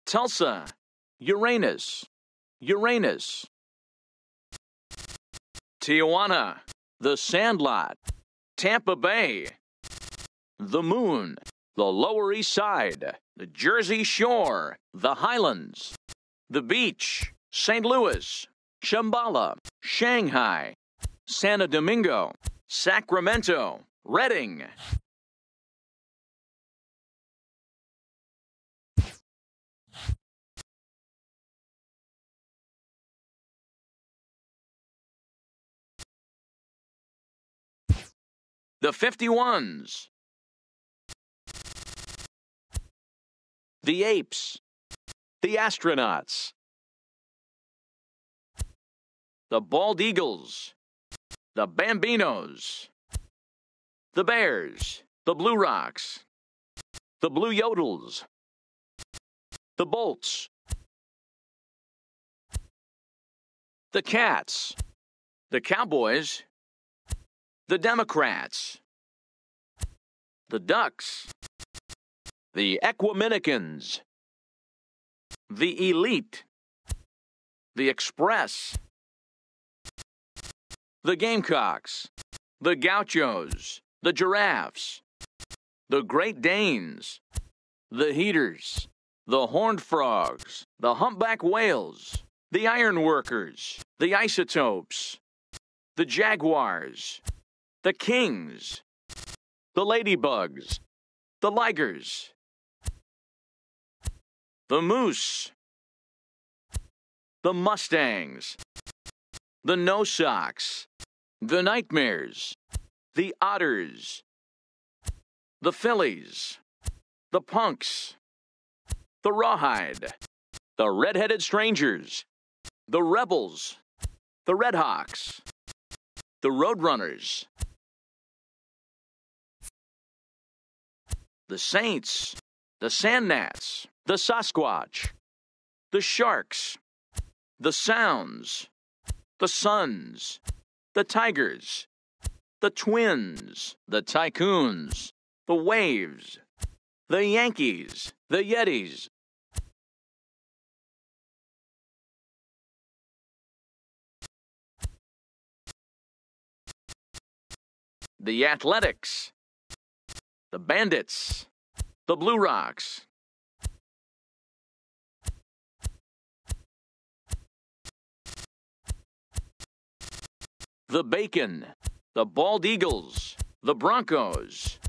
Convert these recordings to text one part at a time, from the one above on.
Tulsa, Uranus, Uranus. Tijuana, the Sandlot, Tampa Bay, the Moon, the Lower East Side, the Jersey Shore, the Highlands, the Beach, St. Louis, Shambhala, Shanghai, Santo Domingo, Sacramento, Redding. The 51s. The Apes. The Astronauts. The Bald Eagles. The Bambinos. The Bears. The Blue Rocks. The Blue Yodels. The Bolts. The Cats. The Cowboys. The Democrats. The Ducks. The Equiminicans. The Elite. The Express. The Gamecocks. The Gauchos. The Giraffes. The Great Danes. The Heaters. The Horned Frogs. The Humpback Whales. The Ironworkers. The Isotopes. The Jaguars. The Kings. The Ladybugs. The Ligers. The Moose. The Mustangs. The No Socks. The Nightmares. The Otters. The Phillies. The Punks. The Rawhide. The Red-Headed Strangers. The Rebels. The Redhawks. The Roadrunners. The Saints. The Sandgnats. The Sasquatch. The Sharks. The Sounds. The Suns. The Tigers. The Twins. The Tycoons. The Waves. The Yankees. The Yetis. The Athletics. The Bandits. The Blue Rocks. The Bacon. The Bald Eagles. The Broncos.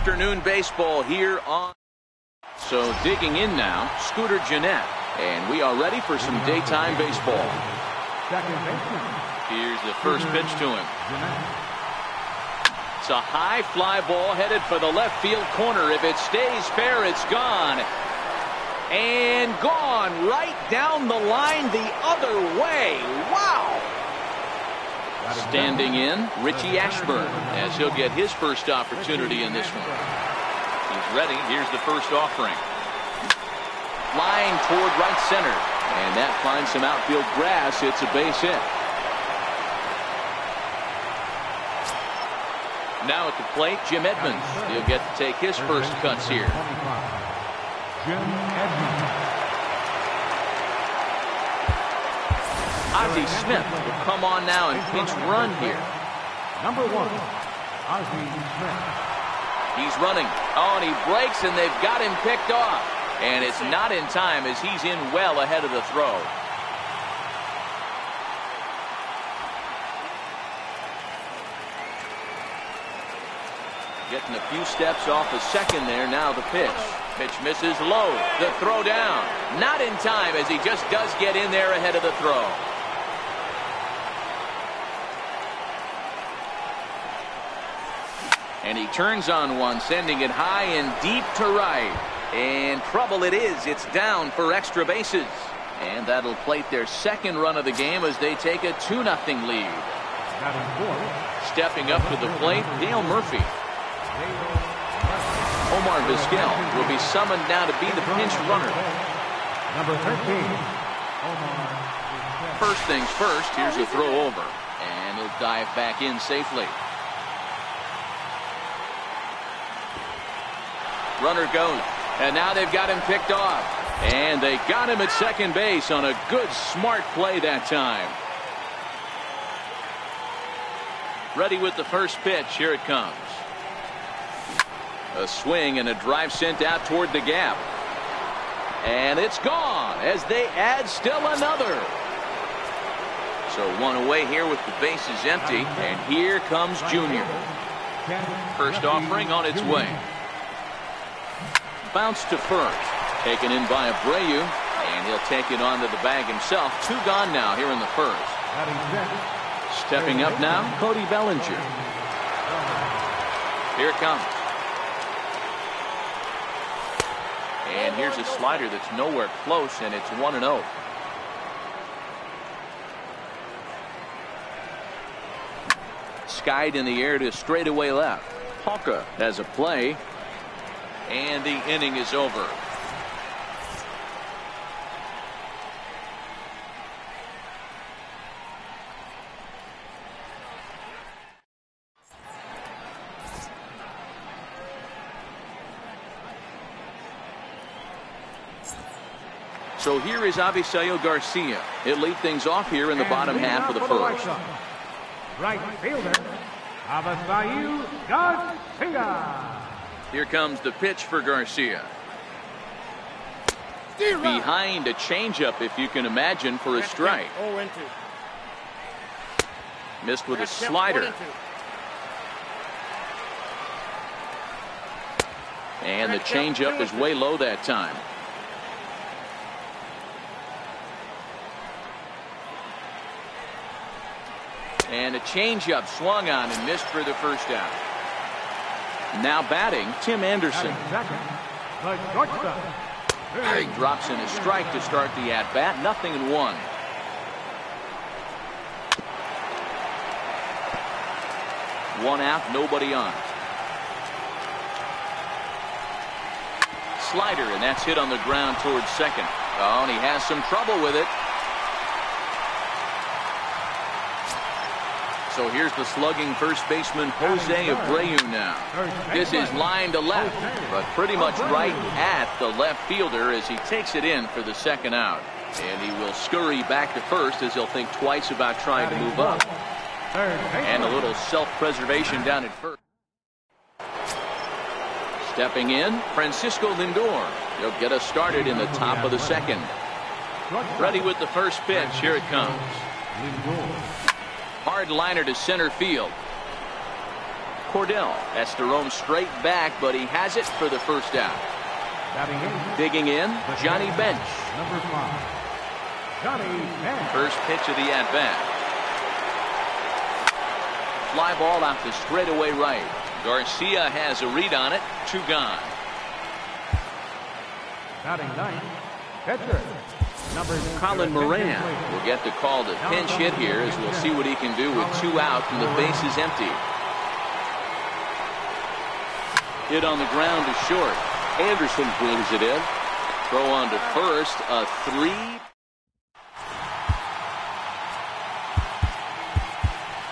afternoon baseball here on. So digging in now, Scooter Gennett. And we are ready for some daytime baseball. Here's the first pitch to him. It's a high fly ball headed for the left field corner. If it stays fair, it's gone. And gone right down the line the other way. Wow. Standing in, Richie Ashburn, as he'll get his first opportunity in this one. He's ready. Here's the first offering. Flying toward right center. And that finds some outfield grass. It's a base hit. Now at the plate, Jim Edmonds. He'll get to take his first cuts here. Jim Edmonds. Ozzie Smith will come on now and pinch run here. Number 1, Ozzie Smith. He's running. Oh, and he breaks, and they've got him picked off. And it's not in time as he's in well ahead of the throw. Getting a few steps off a second there. Now the pitch. Pitch misses low. The throw down. Not in time as he just does get in there ahead of the throw. And he turns on one, sending it high and deep to right. And trouble it is. It's down for extra bases. And that'll plate their second run of the game as they take a 2-0 lead. Stepping up to the plate, Dale Murphy. Omar Vizquel will be summoned now to be the pinch runner. Number 13, Omar Vizquel. First things first, here's a throw over. And he'll dive back in safely. Runner goes. And now they've got him picked off. And they got him at second base on a good, smart play that time. Ready with the first pitch. Here it comes. A swing and a drive sent out toward the gap. And it's gone as they add still another. So one away here with the bases empty. And here comes Junior. First offering on its way. Bounce to first. Taken in by Abreu. And he'll take it onto the bag himself. 2 gone now here in the first. Stepping up now, Cody Bellinger. Here it comes. And here's a slider that's nowhere close, and it's 1-0. Skied in the air to straightaway left. Hawka has a play. And the inning is over. So here is Avisail Garcia. He'll lead things off here in the bottom half of the first. Right fielder, Avisail Garcia. Here comes the pitch for Garcia. Behind a changeup, if you can imagine, for a strike. Missed with a slider. And the changeup is way low that time. And a changeup swung on and missed for the first out. Now batting, Tim Anderson. He drops in a strike to start the at-bat. 0-1. One out, nobody on. Slider, and that's hit on the ground towards second. Oh, and he has some trouble with it. So here's the slugging first baseman Jose Abreu now. This is line to left, but pretty much right at the left fielder as he takes it in for the second out. And he will scurry back to first as he'll think twice about trying to move up. And a little self-preservation down at first. Stepping in, Francisco Lindor. He'll get us started in the top of the second. Ready with the first pitch. Here it comes. Hard liner to center field. Cordell has to roam straight back, but he has it for the first out. Digging in, Johnny Bench. Number 5, Johnny Bench. First pitch of the at-bat. Fly ball out to straightaway right. Garcia has a read on it. 2 gone. Batting 9th, pitcher. Number Colin Moran will get the call to pinch hit here, as we'll see what he can do with 2 out and the bases empty. Hit on the ground to short. Anderson brings it in. Throw on to first. A 3.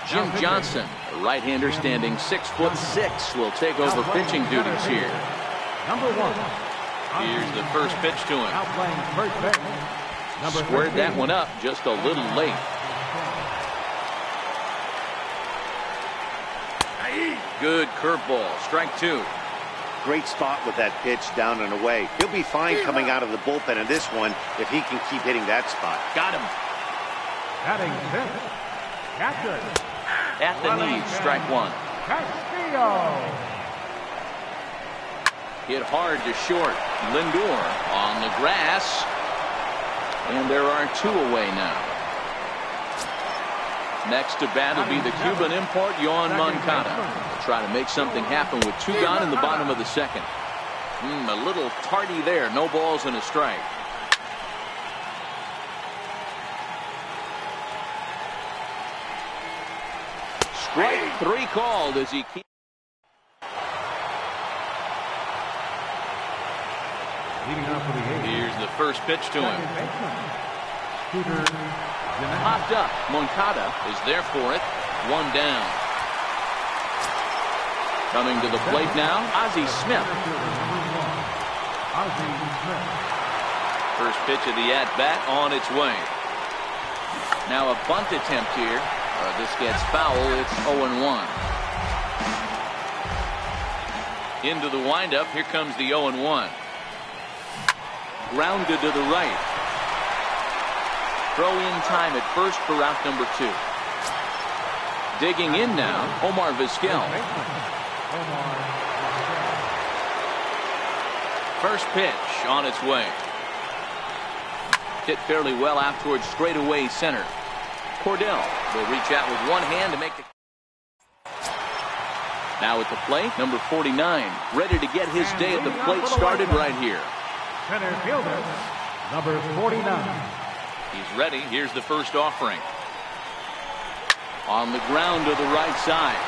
Jim Johnson, a right-hander standing 6'6", will take over pitching duties here. Number 1. Here's the first pitch to him. Outplaying first base. Number Squared 13. that one up just a little late. Good curveball. Strike 2. Great spot with that pitch down and away. He'll be fine coming out of the bullpen in this one if he can keep hitting that spot. Got him. Batting 5th, catcher. At the knees. Strike 1. Castillo. Hit hard to short. Lindor on the grass. And there are 2 away now. Next to bat will be the Cuban import, Yoan Moncada. Will try to make something happen with 2 gone in the bottom of the second. A little tardy there. No balls and a strike. Strike 3 called as he keeps. Leading off for the 8th. Here's the first pitch to him. Second baseman, Scooter Gennett. Popped up. Moncada is there for it. 1 down. Coming to the plate now, Ozzie Smith. Ozzie Smith. First pitch of the at-bat on its way. Now a bunt attempt here. This gets foul. It's 0-1. Into the windup. Here comes the 0-1. Grounded to the right. Throw in time at first for route number 2. Digging in now, Omar Vizquel. First pitch on its way. Hit fairly well out towards straightaway center. Cordell will reach out with one hand to make the. Now at the plate, number 49, ready to get his day at the plate started right here. Center fielder, number 49. He's ready. Here's the first offering. On the ground to the right side.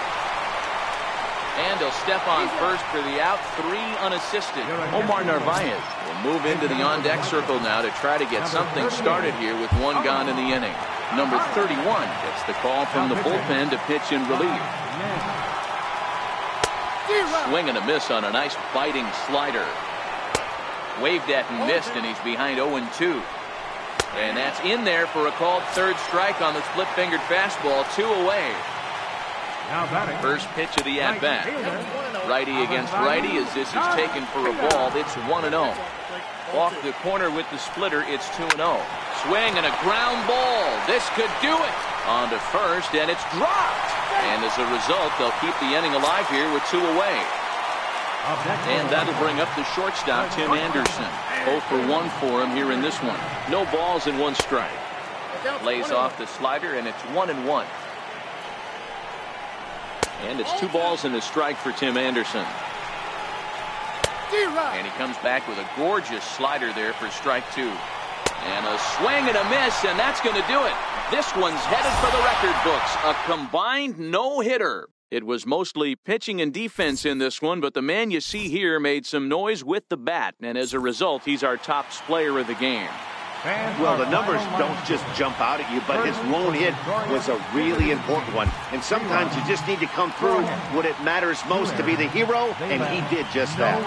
And he'll step on first for the out. 3 unassisted. Omar Narvaez will move into the on-deck circle now to try to get something started here with 1 gone in the inning. Number 31 gets the call from the bullpen to pitch in relief. Swing and a miss on a nice biting slider. Waved at and missed, and he's behind 0-2. And that's in there for a called 3rd strike on the split-fingered fastball. 2 away. Now batting. First pitch of the at-bat. Righty against righty as this is taken for a ball. It's 1-0. Off the corner with the splitter, it's 2-0. Swing and a ground ball. This could do it. On to first, and it's dropped. And as a result, they'll keep the inning alive here with 2 away. And that'll bring up the shortstop, Tim Anderson. 0 for 1 for him here in this one. No balls and 1 strike. Lays off the slider, and it's 1-1. And it's 2 balls and a strike for Tim Anderson. And he comes back with a gorgeous slider there for strike 2. And a swing and a miss, and that's going to do it. This one's headed for the record books. A combined no-hitter. It was mostly pitching and defense in this one, but the man you see here made some noise with the bat, and as a result, he's our top player of the game. Well, the numbers don't just jump out at you, but his lone hit was a really important one. And sometimes you just need to come through when it matters most to be the hero, and he did just that.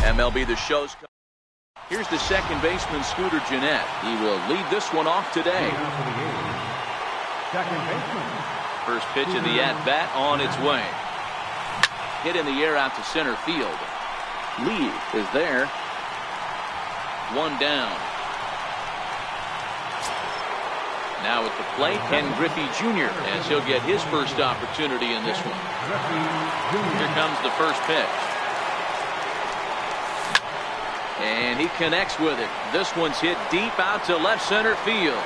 MLB The Show's. Here's the second baseman, Scooter Gennett. He will lead this one off today. Second baseman. First pitch of the at-bat on its way. Hit in the air out to center field. Lee is there. One down. Now at the plate, Ken Griffey Jr. as he'll get his first opportunity in this one. Here comes the first pitch. And he connects with it. This one's hit deep out to left center field.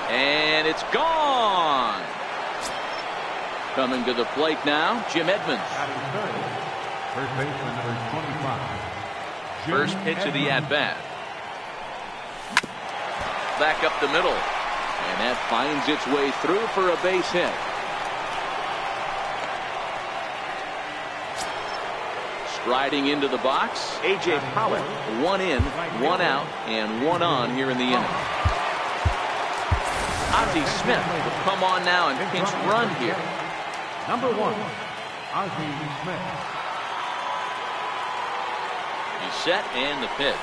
And it's gone. Coming to the plate now, Jim Edmonds. First baseman number 25. First pitch of the at-bat. Back up the middle. And that finds its way through for a base hit. Striding into the box, A.J. Pollock. One in, one out, and one on here in the inning. Ozzie Smith will come on now and pinch run here. Number 1, Ozzie Smith. He's set and the pitch.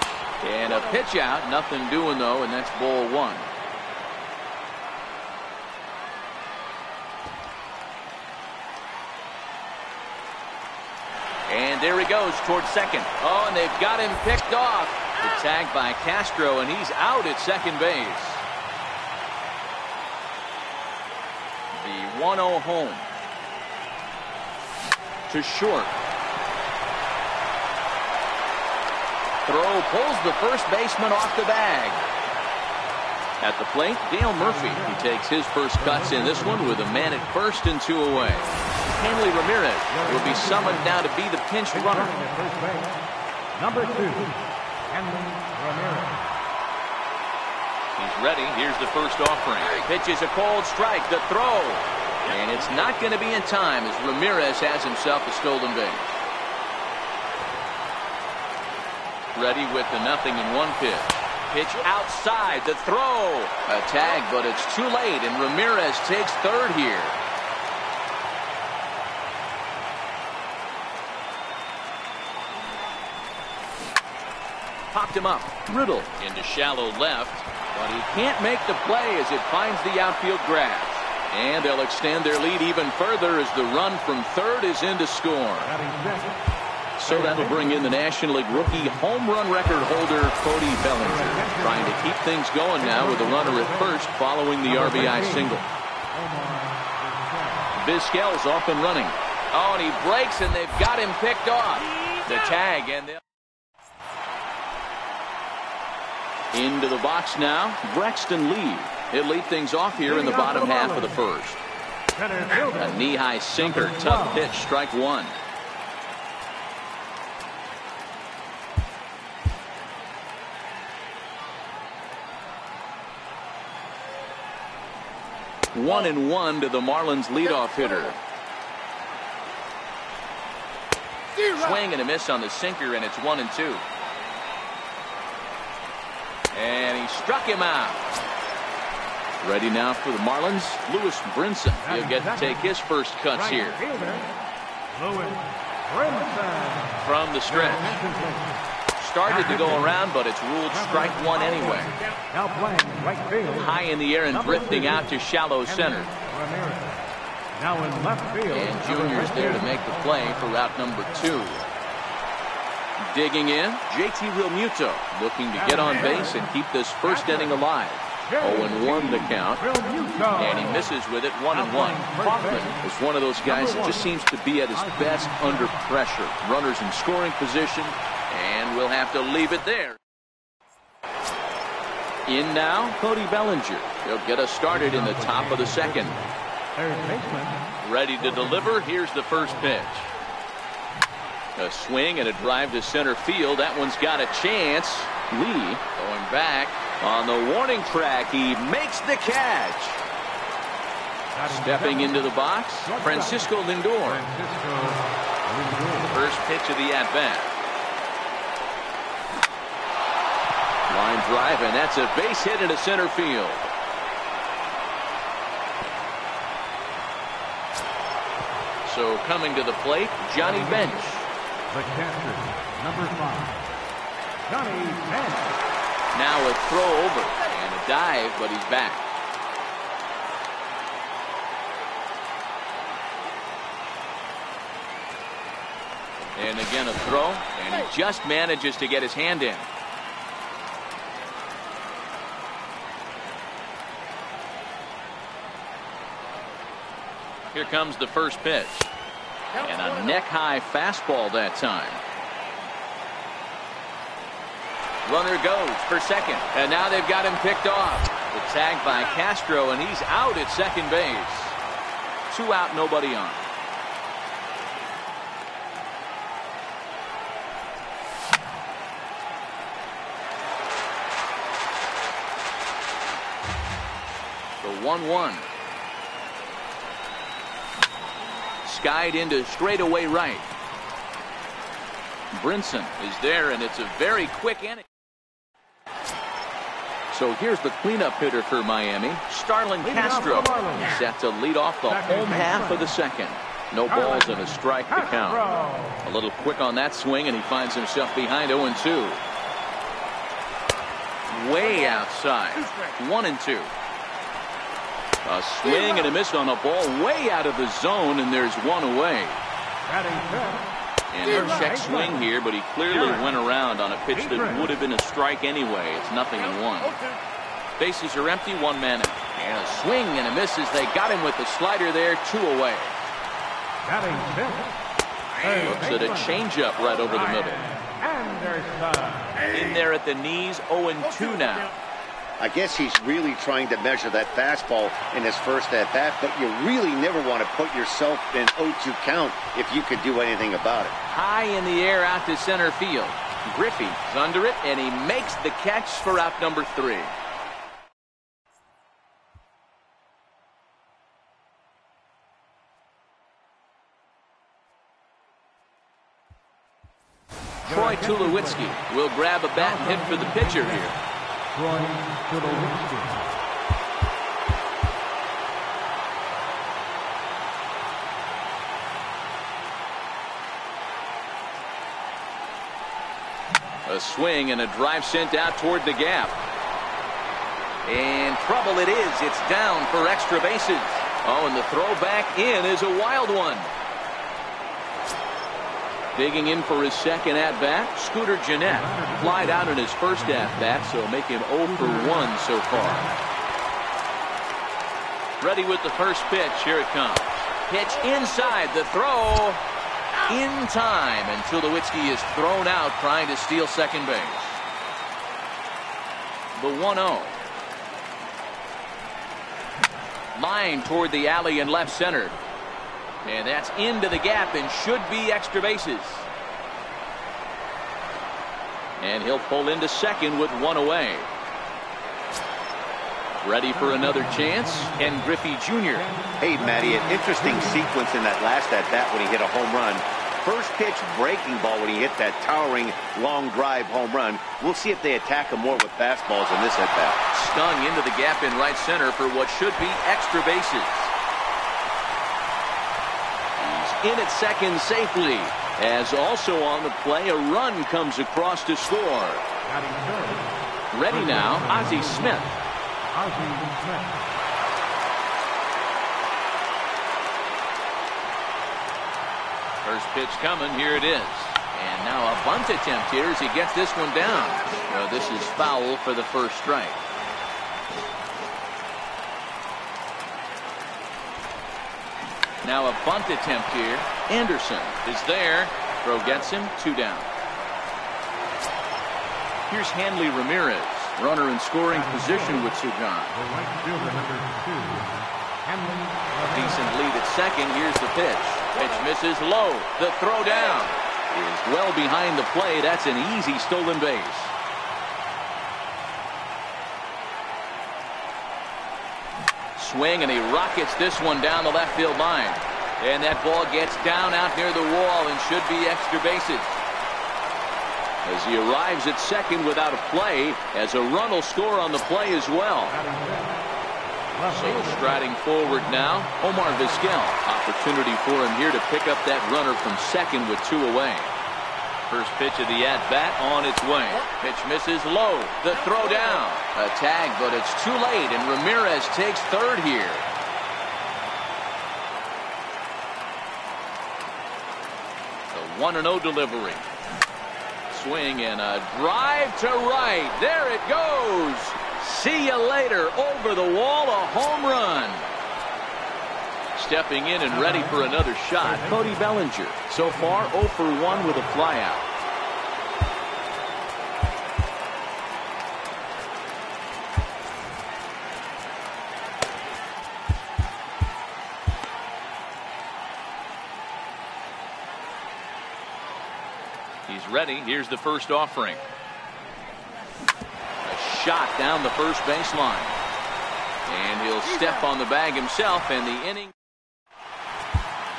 And a pitch out, nothing doing though, and that's ball 1. And there he goes towards second. Oh, and they've got him picked off. The tag by Castro, and he's out at second base. The 1-0 home. To short. Throw pulls the first baseman off the bag. At the plate, Dale Murphy. He takes his first cuts in this one with a man at first and 2 away. Hanley Ramirez will be summoned now to be the pinch runner. Number 2, Hanley Ramirez. He's ready. Here's the first offering. Pitches a cold strike. The throw. And it's not going to be in time as Ramirez has himself a stolen base. Ready with the 0-1 pitch. Pitch outside. The throw. A tag, but it's too late, and Ramirez takes third here. Popped him up. Riddle into shallow left, but he can't make the play as it finds the outfield grass. And they'll extend their lead even further as the run from third is in to score. So that'll bring in the National League rookie home run record holder Cody Bellinger, trying to keep things going now with a runner at first following the RBI single. Vizquel's off and running. Oh, and he breaks, and they've got him picked off. The tag, and they'll into the box now, Braxton Lee. He'll lead things off here in the bottom half of the first. A knee-high sinker, tough pitch, strike 1. One and 1 to the Marlins leadoff hitter. Swing and a miss on the sinker, and it's 1-2. And he struck him out. Ready now for the Marlins, Lewis Brinson. He'll get to take his first cuts here. Lewis Brinson. From the stretch. Started to go around, but it's ruled strike 1 anyway. Now playing right field. High in the air and drifting out to shallow center. Now in left field. And Junior's there to make the play for route number 2. Digging in, JT Realmuto looking to get on base and keep this first inning alive. 0-1 the count, and he misses with it. 1-1. Hoffman is one of those guys that just seems to be at his best under pressure. Runners in scoring position, and we'll have to leave it there. In now, Cody Bellinger. He'll get us started in the top of the second. Ready to deliver. Here's the first pitch. A swing and a drive to center field. That one's got a chance. Lee going back on the warning track. He makes the catch. Stepping into the box, Francisco Lindor. First pitch of the at-bat. Line drive, and that's a base hit into center field. So coming to the plate, Johnny Bench. The catcher, number 5, Johnny Bench. Now a throw over and a dive, but he's back. And again a throw, and he just manages to get his hand in. Here comes the first pitch. And a neck-high fastball that time. Runner goes for second, and now they've got him picked off. The tag by Castro, and he's out at second base. 2 out, nobody on. The 1-1. Skied into straightaway right. Brinson is there, and it's a very quick inning. So here's the cleanup hitter for Miami, Starlin Castro. Set to lead off the home half of the second. No balls and a strike to count. A little quick on that swing, and he finds himself behind 0-2. Way outside. 1-2. A swing and a miss on a ball way out of the zone, and there's one away. And a check swing here, but he clearly went around on a pitch that would have been a strike anyway. It's 0-1. Bases are empty, 1 man out. And a swing and a miss as they got him with the slider there, 2 away. Looks at a changeup right over the middle. In there at the knees, 0-2 now. I guess he's really trying to measure that fastball in his first at-bat, but you really never want to put yourself in 0-2 count if you could do anything about it. High in the air out to center field. Griffey's under it, and he makes the catch for out number 3. Troy Tulowitzki will grab a bat and hit for the pitcher here. Troy Tulowitzki. A swing and a drive sent out toward the gap. And trouble it is. It's down for extra bases. Oh, and the throw back in is a wild one. Digging in for his second at-bat, Scooter Gennett flied out in his first at-bat, so make him 0 for 1 so far. Ready with the first pitch. Here it comes. Pitch inside. The throw in time, and Tulowitzki is thrown out trying to steal second base. The 1-0. Line toward the alley and left center. And that's into the gap and should be extra bases. And he'll pull into second with 1 away. Ready for another chance, Ken Griffey Jr. Hey, Matty, an interesting sequence in that last at-bat when he hit a home run. First pitch breaking ball when he hit that towering long drive home run. We'll see if they attack him more with fastballs in this at-bat. Stung into the gap in right center for what should be extra bases. In at second safely, as also on the play, a run comes across to score. Ready now, Ozzie Smith. First pitch coming, here it is. And now a bunt attempt here as he gets this one down. Well, this is foul for the first strike. Now a bunt attempt here. Anderson is there. Throw gets him. 2 down. Here's Hanley Ramirez. Runner in scoring position with Sugan. Decent lead at second. Here's the pitch. Pitch misses low. The throw down is well behind the play. That's an easy stolen base. Swing, and he rockets this one down the left field line. And that ball gets down out near the wall and should be extra bases. As he arrives at second without a play, as a run will score on the play as well. So striding forward now, Omar Vizquel. Opportunity for him here to pick up that runner from second with 2 away. First pitch of the at-bat on its way. Pitch misses low. The throw down. A tag, but it's too late, and Ramirez takes third here. The 1-0 delivery. Swing and a drive to right. There it goes. See you later. Over the wall, a home run. Stepping in and ready for another shot, Cody Bellinger. So far, 0 for 1 with a flyout. He's ready. Here's the first offering. A shot down the first baseline. And he'll step on the bag himself, and the inning.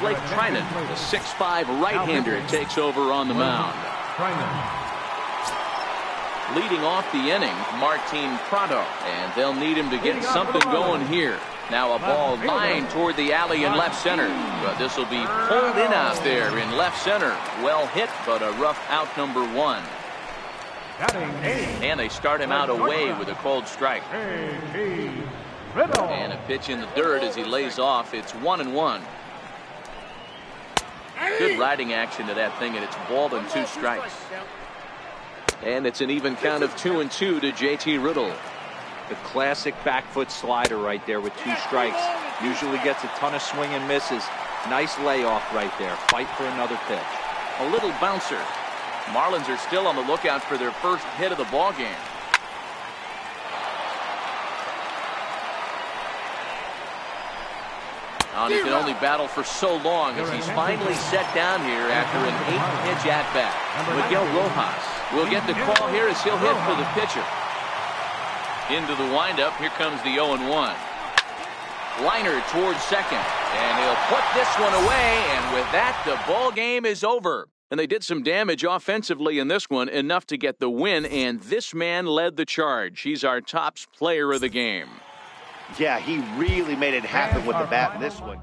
Blake Treinen, the 6'5" right-hander, takes over on the mound. Leading off the inning, Martin Prado, and they'll need him to get something going here. Now a ball lined toward the alley in left center, but this will be pulled in out there in left center. Well hit, but a rough out, number 1. And they start him out away with a cold strike. And a pitch in the dirt as he lays off. It's 1-1. Good riding action to that thing, and it's ball and 2 strikes. And it's an even count of 2-2 to JT Riddle. The classic back foot slider right there with 2 strikes. Usually gets a ton of swing and misses. Nice layoff right there. Fight for another pitch. A little bouncer. Marlins are still on the lookout for their first hit of the ball game. And he can only battle for so long as he's finally set down here after an 8-pitch at-bat. Miguel Rojas will get the call here as he'll hit for the pitcher. Into the windup. Here comes the 0-1. Liner towards second. And he'll put this one away. And with that, the ball game is over. And they did some damage offensively in this one, enough to get the win. And this man led the charge. He's our top player of the game. Yeah, he really made it happen with the bat in this one.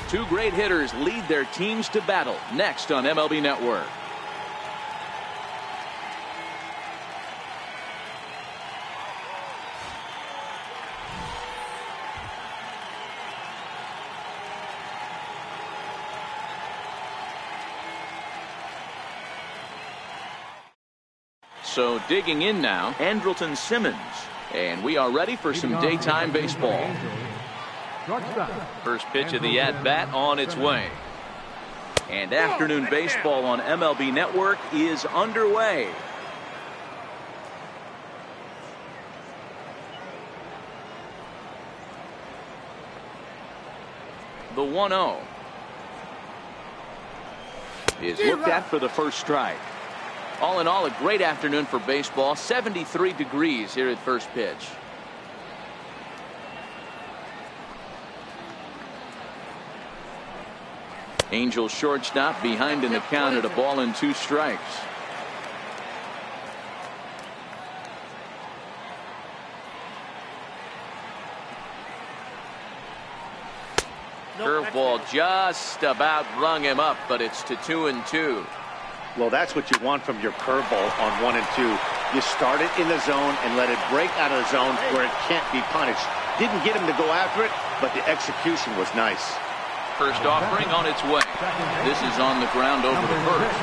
Two great hitters lead their teams to battle next on MLB Network. So digging in now, Andrelton Simmons. And we are ready for some daytime baseball. First pitch of the at-bat on its way. And afternoon baseball on MLB Network is underway. The 1-0 is looked at for the first strike. All in all, a great afternoon for baseball. 73 degrees here at first pitch. Angels shortstop behind in the count at a ball and 2 strikes. Curveball just about rung him up, but it's to 2-2. Well, that's what you want from your curveball on 1 and 2. You start it in the zone and let it break out of the zone where it can't be punished. Didn't get him to go after it, but the execution was nice. First offering on its way. This is on the ground over the first.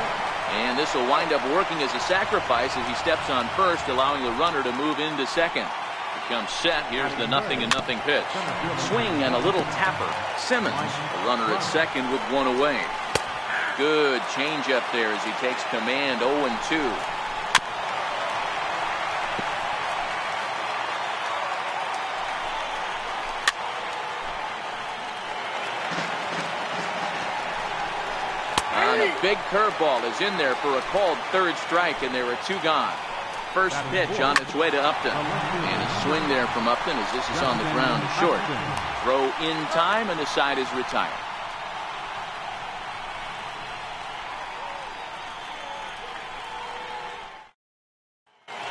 And this will wind up working as a sacrifice as he steps on first, allowing the runner to move into second. Becomes set. Here's the 0-0 pitch. Swing and a little tapper. Simmons, the runner at second with 1 away. Good changeup there as he takes command. 0-2. And a big curveball is in there for a called third strike, and there are 2 gone. First pitch on its way to Upton. And a swing there from Upton as this is on the ground short. Throw in time, and the side is retired.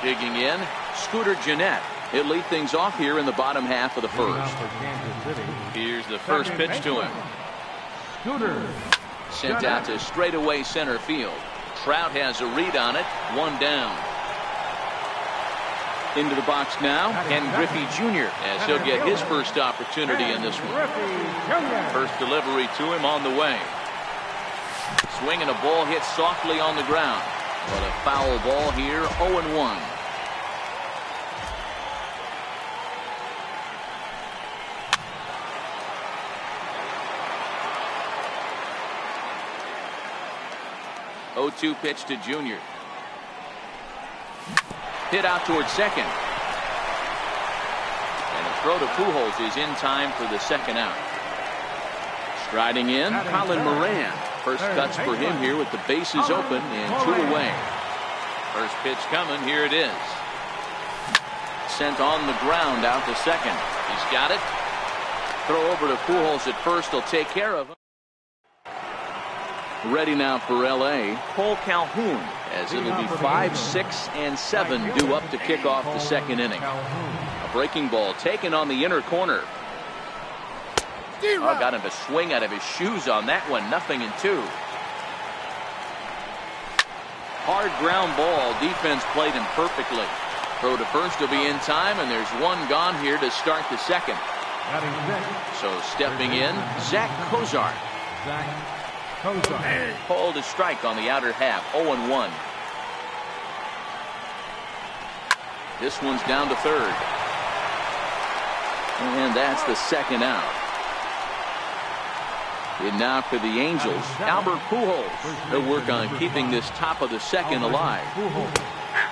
Digging in, Scooter Gennett. He'll lead things off here in the bottom half of the first. Here's the first pitch to him. Sent out to straightaway center field. Trout has a read on it. 1 down. Into the box now, Ken Griffey Jr. as he'll get his first opportunity in this one. First delivery to him on the way. Swing and a ball hit softly on the ground. But a foul ball here, 0-1. Pitch to Junior. Hit out towards second. And a throw to Pujols is in time for the second out. Striding in, Colin Moran. First cuts for him here with the bases open and 2 away. First pitch coming. Here it is. Sent on the ground out to second. He's got it. Throw over to Pujols at first. He'll take care of him. Ready now for L.A. Cole Calhoun as it'll be 5, 6, and 7 due up to kick off the second inning. A breaking ball taken on the inner corner. Oh, got him to swing out of his shoes on that one. 0-2. Hard ground ball. Defense played him perfectly. Throw to first will be in time, and there's 1 gone here to start the second. So stepping in, Zach Cozart. Called a strike on the outer half. 0-1. This one's down to third. And that's the second out. And now for the Angels, Albert Pujols. They'll work on keeping this top of the second alive.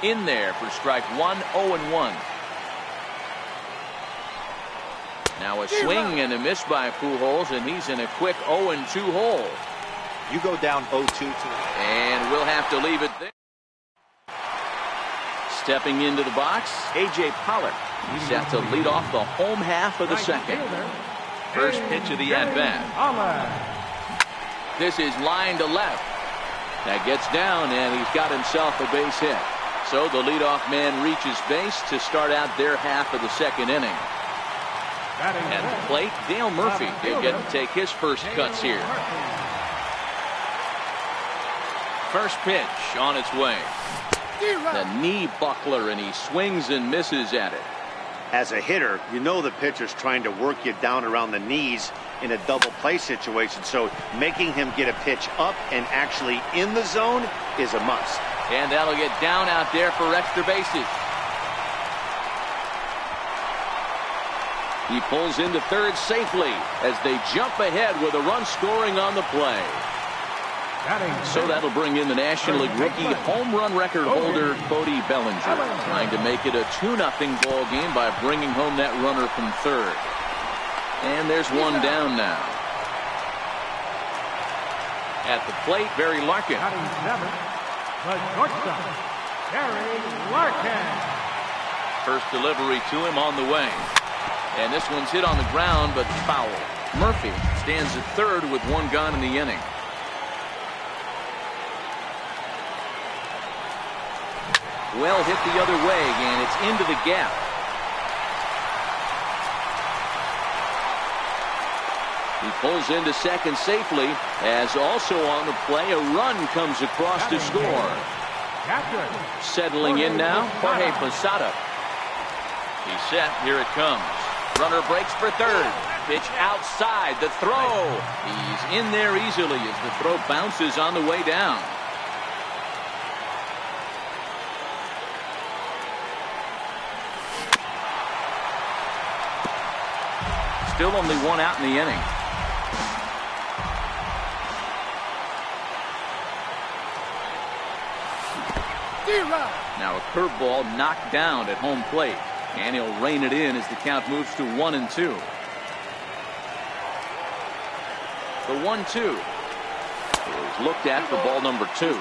In there for strike 1, 0-1. Now a swing and a miss by Pujols, and he's in a quick 0-2 hole. You go down 0-2 to and we'll have to leave it there. Stepping into the box, A.J. Pollock. He's set to lead off the home half of the second. First pitch of the at-bat. This is line to left. That gets down, and he's got himself a base hit. So the leadoff man reaches base to start out their half of the second inning. At the plate, Dale Murphy did get to take his first cuts here. First pitch on its way. The knee buckler, and he swings and misses at it. As a hitter, you know the pitcher's trying to work you down around the knees in a double play situation, so making him get a pitch up and actually in the zone is a must. And that'll get down out there for extra bases. He pulls into third safely as they jump ahead with a run scoring on the play. So that'll bring in the National League rookie home run record holder Cody Bellinger, trying to make it a 2-0 ball game by bringing home that runner from third. And there's one down now. At the plate, Barry Larkin. The shortstop, Barry Larkin. First delivery to him on the way. And this one's hit on the ground, but foul. Murphy stands at third with one gone in the inning. Well hit the other way, and it's into the gap. He pulls into second safely, as also on the play, a run comes across to score. Settling in now, Jorge Posada. He's set, here it comes. Runner breaks for third. Pitch outside, the throw. He's in there easily as the throw bounces on the way down. Still only one out in the inning. Now a curveball knocked down at home plate, and he'll rein it in as the count moves to 1-2. The 1-2 is looked at for ball number 2.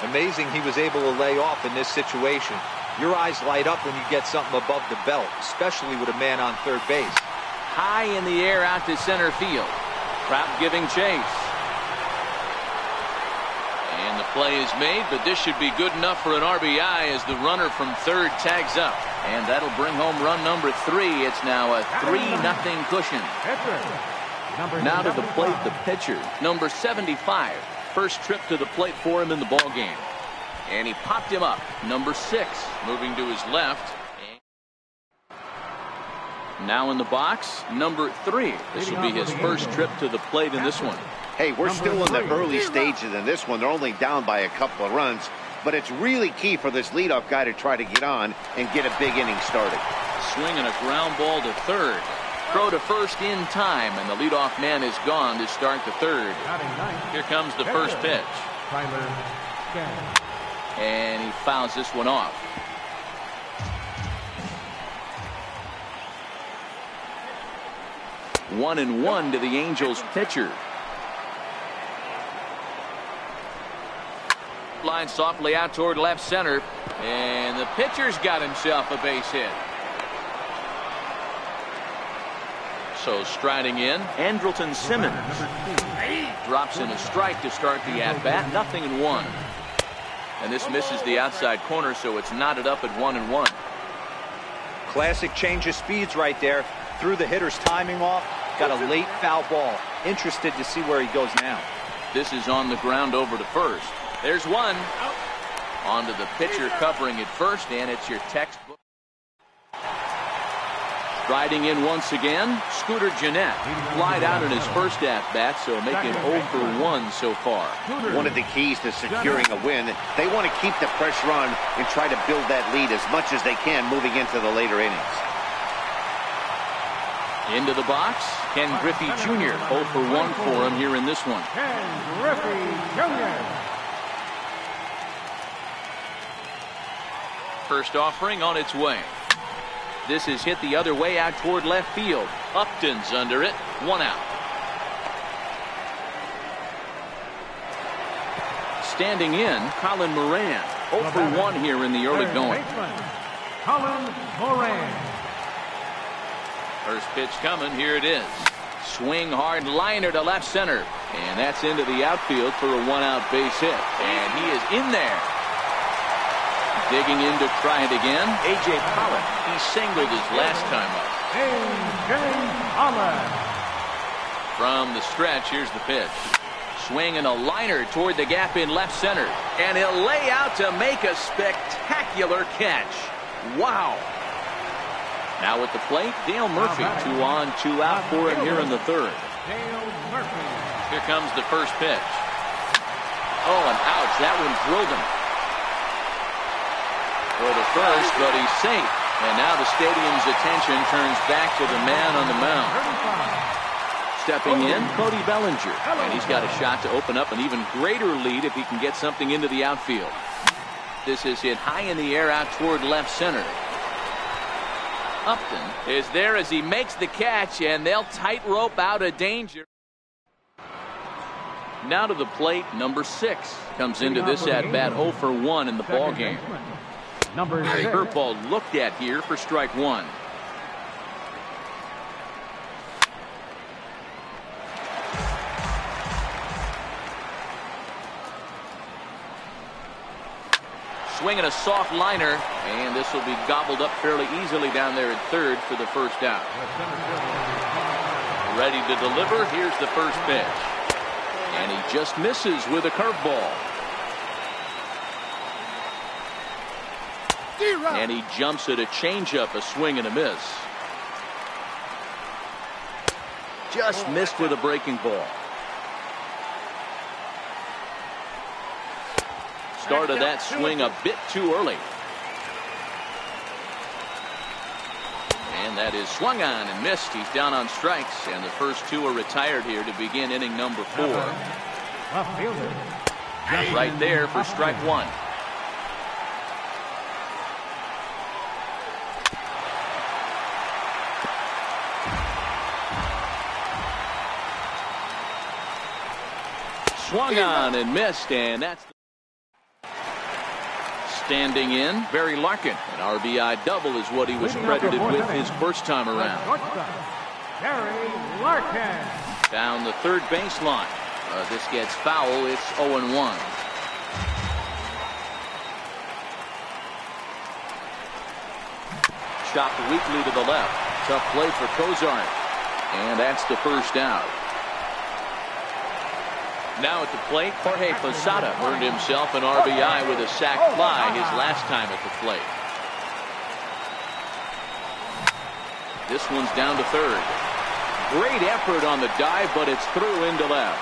Amazing he was able to lay off in this situation. Your eyes light up when you get something above the belt, especially with a man on third base. High in the air out to center field. Trout giving chase. And the play is made, but this should be good enough for an RBI as the runner from third tags up. And that'll bring home run number 3. It's now a 3-0 cushion. Now to the plate, the pitcher, number 75. First trip to the plate for him in the ball game. And he popped him up. Number 6 moving to his left. Now in the box, number 3. This will be his first trip to the plate in this one. Hey, we're still in the early stages in this one. They're only down by a couple of runs, but it's really key for this leadoff guy to try to get on and get a big inning started. Swing and a ground ball to third. Throw to first in time, and the leadoff man is gone to start the third. Here comes the first pitch. And he fouls this one off. 1-1 to the Angels pitcher. Line softly out toward left center, and the pitcher's got himself a base hit. So striding in, Andrelton Simmons drops in a strike to start the at-bat. 0-1. And this misses the outside corner, so it's knotted up at 1-1. Classic change of speeds right there. Threw the hitter's timing off. Got a late foul ball. Interested to see where he goes now. This is on the ground over to first. There's one. On to the pitcher covering at first, and it's your textbook. Striding in once again, Scooter Gennett. Flied out in his first at-bat, so making 0 for 1 so far. One of the keys to securing a win, they want to keep the pressure on and try to build that lead as much as they can moving into the later innings. Into the box, Ken Griffey Jr. 0 for 1 for him here in this one. Ken Griffey Jr. First offering on its way. This is hit the other way out toward left field. Upton's under it. 1 out. Standing in, Colin Moran. 0 for 1 here in the early going. Colin Moran. First pitch coming. Here it is. Swing hard liner to left center. And that's into the outfield for a 1-out base hit. And he is in there. Digging in to try it again. A.J. Pollock. He singled his last time up. A.J. Holland. From the stretch, here's the pitch. Swing and a liner toward the gap in left center. And he'll lay out to make a spectacular catch. Wow. Now at the plate, Dale Murphy. 2 on, 2 out for him here in the third. Dale Murphy. Here comes the first pitch. Oh, and ouch. That one drilled him. For the first, but he's safe. And now the stadium's attention turns back to the man on the mound. 35. Stepping in, Cody Bellinger. And he's got a shot to open up an even greater lead if he can get something into the outfield. This is hit high in the air out toward left center. Upton is there as he makes the catch, and they'll tightrope out of danger. Now to the plate, number 6 comes into this at bat 0 for 1 in the ball game. Number A 6. curveball looked at here for strike 1. Swinging a soft liner, and this will be gobbled up fairly easily down there at third for the first out. Ready to deliver. Here's the first pitch. And he just misses with a curveball. And he jumps at a changeup, a swing and a miss. Just missed with a breaking ball. Started that swing a bit too early. And that is swung on and missed. He's down on strikes, and the first 2 are retired here to begin inning number 4. Left fielder. Right there for strike 1. Swung on and missed, and that's standing in, Barry Larkin. An RBI double is what he was credited with his first time around. Barry Larkin. Down the third baseline. This gets foul. It's 0-1. Chopped weakly to the left. Tough play for Cozart. And that's the first out. Now at the plate, Jorge Posada earned himself an RBI with a sac fly his last time at the plate. This one's down to third. Great effort on the dive, but it's through into left.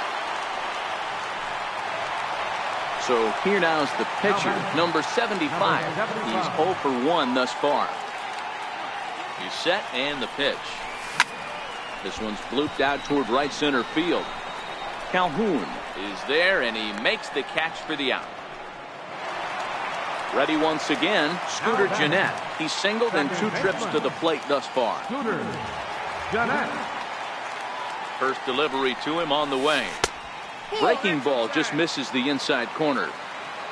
So here now is the pitcher, number 75. He's 0 for 1 thus far. He's set and the pitch. This one's blooped out toward right center field. Calhoun is there, and he makes the catch for the out. Ready once again, Scooter Gennett. He's singled in 2 trips to the plate thus far. Scooter Gennett. First delivery to him on the way. Breaking ball just misses the inside corner.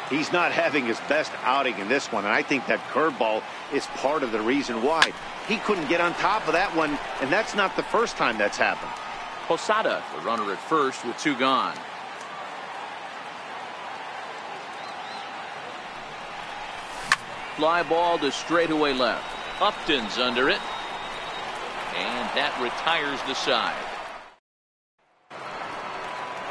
He's not having his best outing in this one, and I think that curveball is part of the reason why. He couldn't get on top of that one, and that's not the first time that's happened. Posada, the runner at first with 2 gone. Fly ball to straightaway left. Upton's under it. And that retires the side.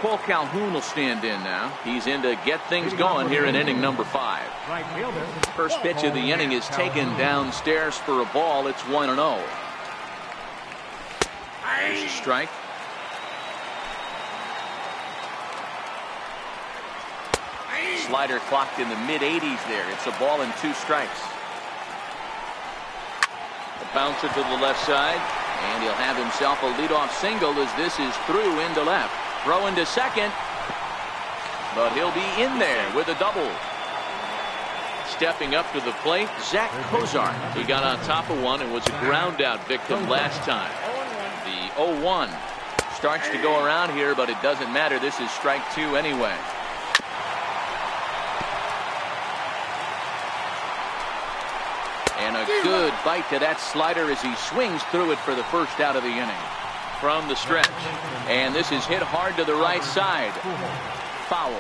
Cole Calhoun will stand in now. He's in to get things going here in inning number 5. Right fielder. First pitch of the inning is taken downstairs for a ball. It's 1-0. There's a strike. Slider clocked in the mid-80s there. It's a ball and 2 strikes. A bouncer to the left side, and he'll have himself a leadoff single as this is through into left. Throw into second, but he'll be in there with a double. Stepping up to the plate, Zach Cozart. He got on top of one and was a ground out victim last time. The 0-1 starts to go around here, but it doesn't matter. This is strike 2 anyway. And a good bite to that slider as he swings through it for the first out of the inning. From the stretch. And this is hit hard to the right side. Foul.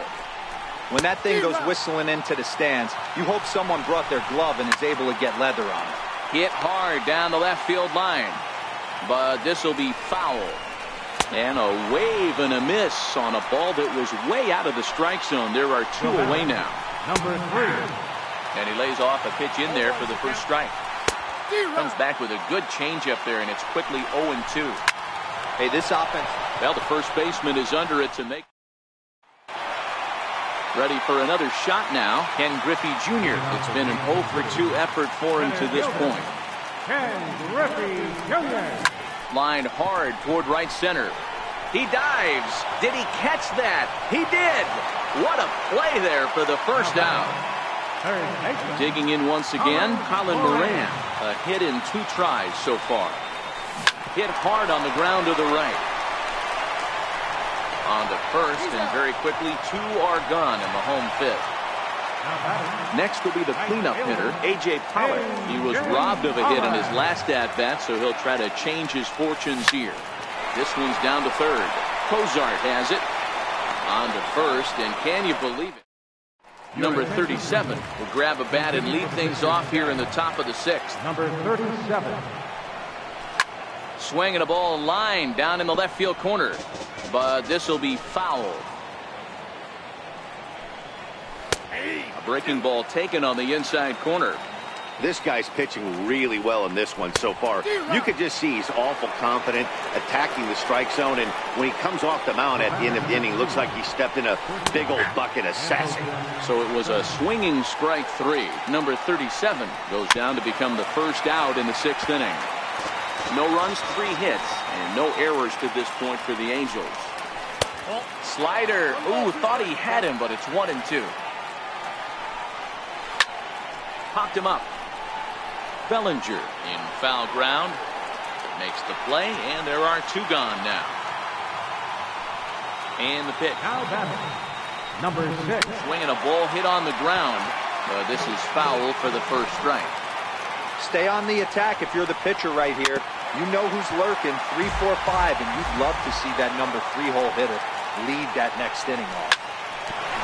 When that thing goes whistling into the stands, you hope someone brought their glove and is able to get leather on it. Hit hard down the left field line. but this will be foul. And a wave and a miss on a ball that was way out of the strike zone. There are two away now. Number 3. And he lays off a pitch in there for the first strike. Comes back with a good changeup there, and it's quickly 0-2. Hey, this offense. Well, the first baseman is under it to make. Ready for another shot now. Ken Griffey Jr. It's been an 0-for-2 effort for him to this point. Ken Griffey Jr. Lined hard toward right center. He dives. Did he catch that? He did. What a play there for the first out. Digging in once again, Colin Moran. A hit in 2 tries so far. Hit hard on the ground to the right. On to first, and very quickly 2 are gone in the home fifth. Next will be the cleanup hitter, A.J. Pollock. He was robbed of a hit in his last at-bat, so he'll try to change his fortunes here. This one's down to third. Cozart has it. On to first, and can you believe it? Number 37 will grab a bat and lead things off here in the top of the 6th. Number 37. Swinging a ball line down in the left field corner, but this will be foul. A breaking ball taken on the inside corner. This guy's pitching really well in this one so far. You could just see he's awful confident, attacking the strike zone, and when he comes off the mound at the end of the inning, looks like he stepped in a big old bucket of sassy. So it was a swinging strike 3. Number 37 goes down to become the first out in the 6th inning. No runs, 3 hits, and no errors to this point for the Angels. Slider. Ooh, thought he had him, but it's 1-2. Popped him up. Bellinger in foul ground. Makes the play, and there are 2 gone now. And the pitch. Now batting. Number 6. Swinging a ball hit on the ground. This is foul for the first strike. Stay on the attack if you're the pitcher right here. You know who's lurking, 3, 4, 5, and you'd love to see that number 3-hole hitter lead that next inning off.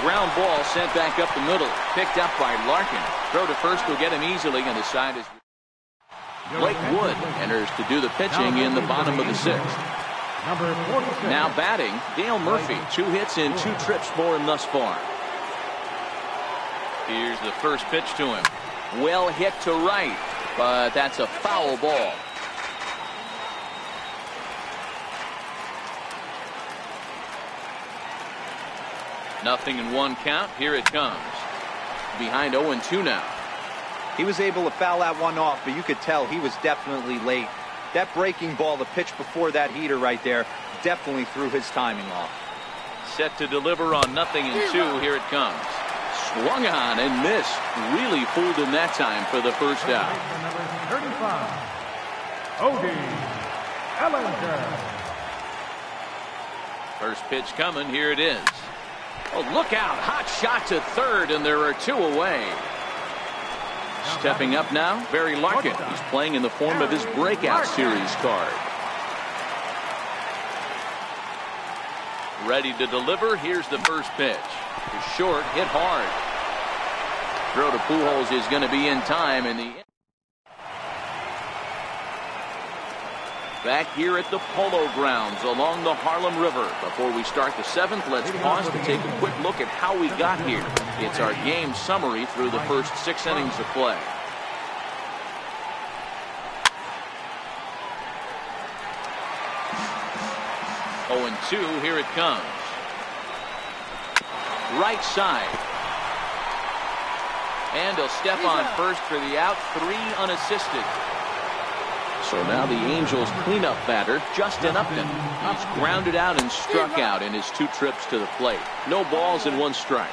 Ground ball sent back up the middle. Picked up by Larkin. Throw to first will get him easily, and the side is. Blake Wood enters to do the pitching in the bottom of the 6th. Number 46. Now batting, Dale Murphy. 2 hits and 2 trips for him thus far. Here's the first pitch to him. Well hit to right, but that's a foul ball. Nothing in 1 count. Here it comes. Behind 0-2 now. He was able to foul that one off, but you could tell he was definitely late. That breaking ball, the pitch before that heater right there, definitely threw his timing off. Set to deliver on 0-2. Here it comes. Swung on and missed. Really fooled him that time for the first out. Number 35. Odie Ellinger. First pitch coming. Here it is. Oh, look out. Hot shot to third, and there are 2 away. Stepping up now, Barry Larkin. He's playing in the form of his breakout series card. Ready to deliver. Here's the first pitch. Short, hit hard. Throw to Pujols is going to be in time in the. Back here at the Polo Grounds along the Harlem River. Before we start the 7th, let's pause to take a quick look at how we got here. It's our game summary through the first 6 innings of play. Oh, and 2, here it comes. Right side. And he'll step on first for the out, 3 unassisted. So now the Angels cleanup batter, Justin Upton. He's grounded out and struck out in his 2 trips to the plate. No balls and 1 strike.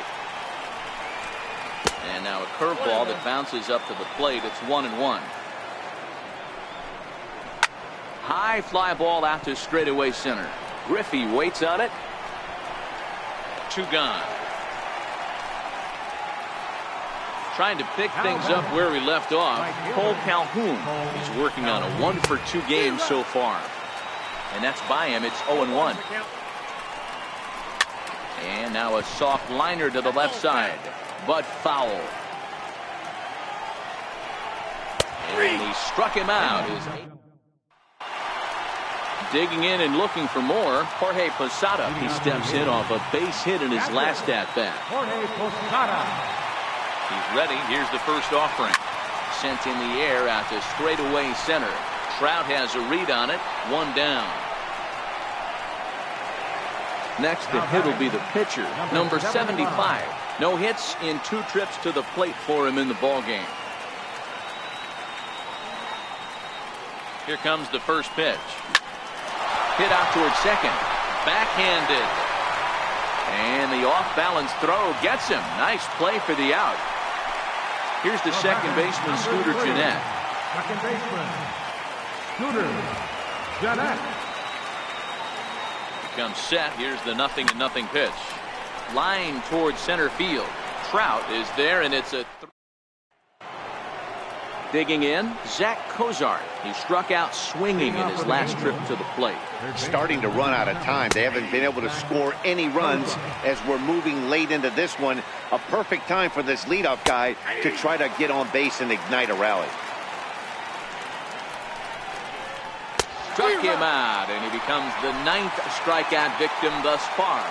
And now a curveball that bounces up to the plate. It's 1-1. High fly ball out to straightaway center. Griffey waits on it. 2 gone. Trying to pick things up where we left off. Cole Calhoun. He's working on a 1-for-2 game so far. And that's by him. It's 0-1. And now a soft liner to the left side. But foul. And he struck him out. Digging in and looking for more, Jorge Posada. He steps in off a base hit in his last at-bat. Jorge Posada. He's ready. Here's the first offering. Sent in the air out to straightaway center. Trout has a read on it. One down. Next to hit will be the pitcher, number 75. No hits in 2 trips to the plate for him in the ballgame. Here comes the first pitch. Hit out towards second. Backhanded. And the off-balance throw gets him. Nice play for the out. Here's the second baseman, Scooter Gennett. Second baseman, Scooter Gennett. Comes set. Here's the 0-0 pitch. Line towards center field. Trout is there, and it's a digging in. Zach Cozart. He struck out swinging in his last trip to the plate. Starting to run out of time. They haven't been able to score any runs as we're moving late into this one. A perfect time for this leadoff guy to try to get on base and ignite a rally. Struck him out, and he becomes the 9th strikeout victim thus far.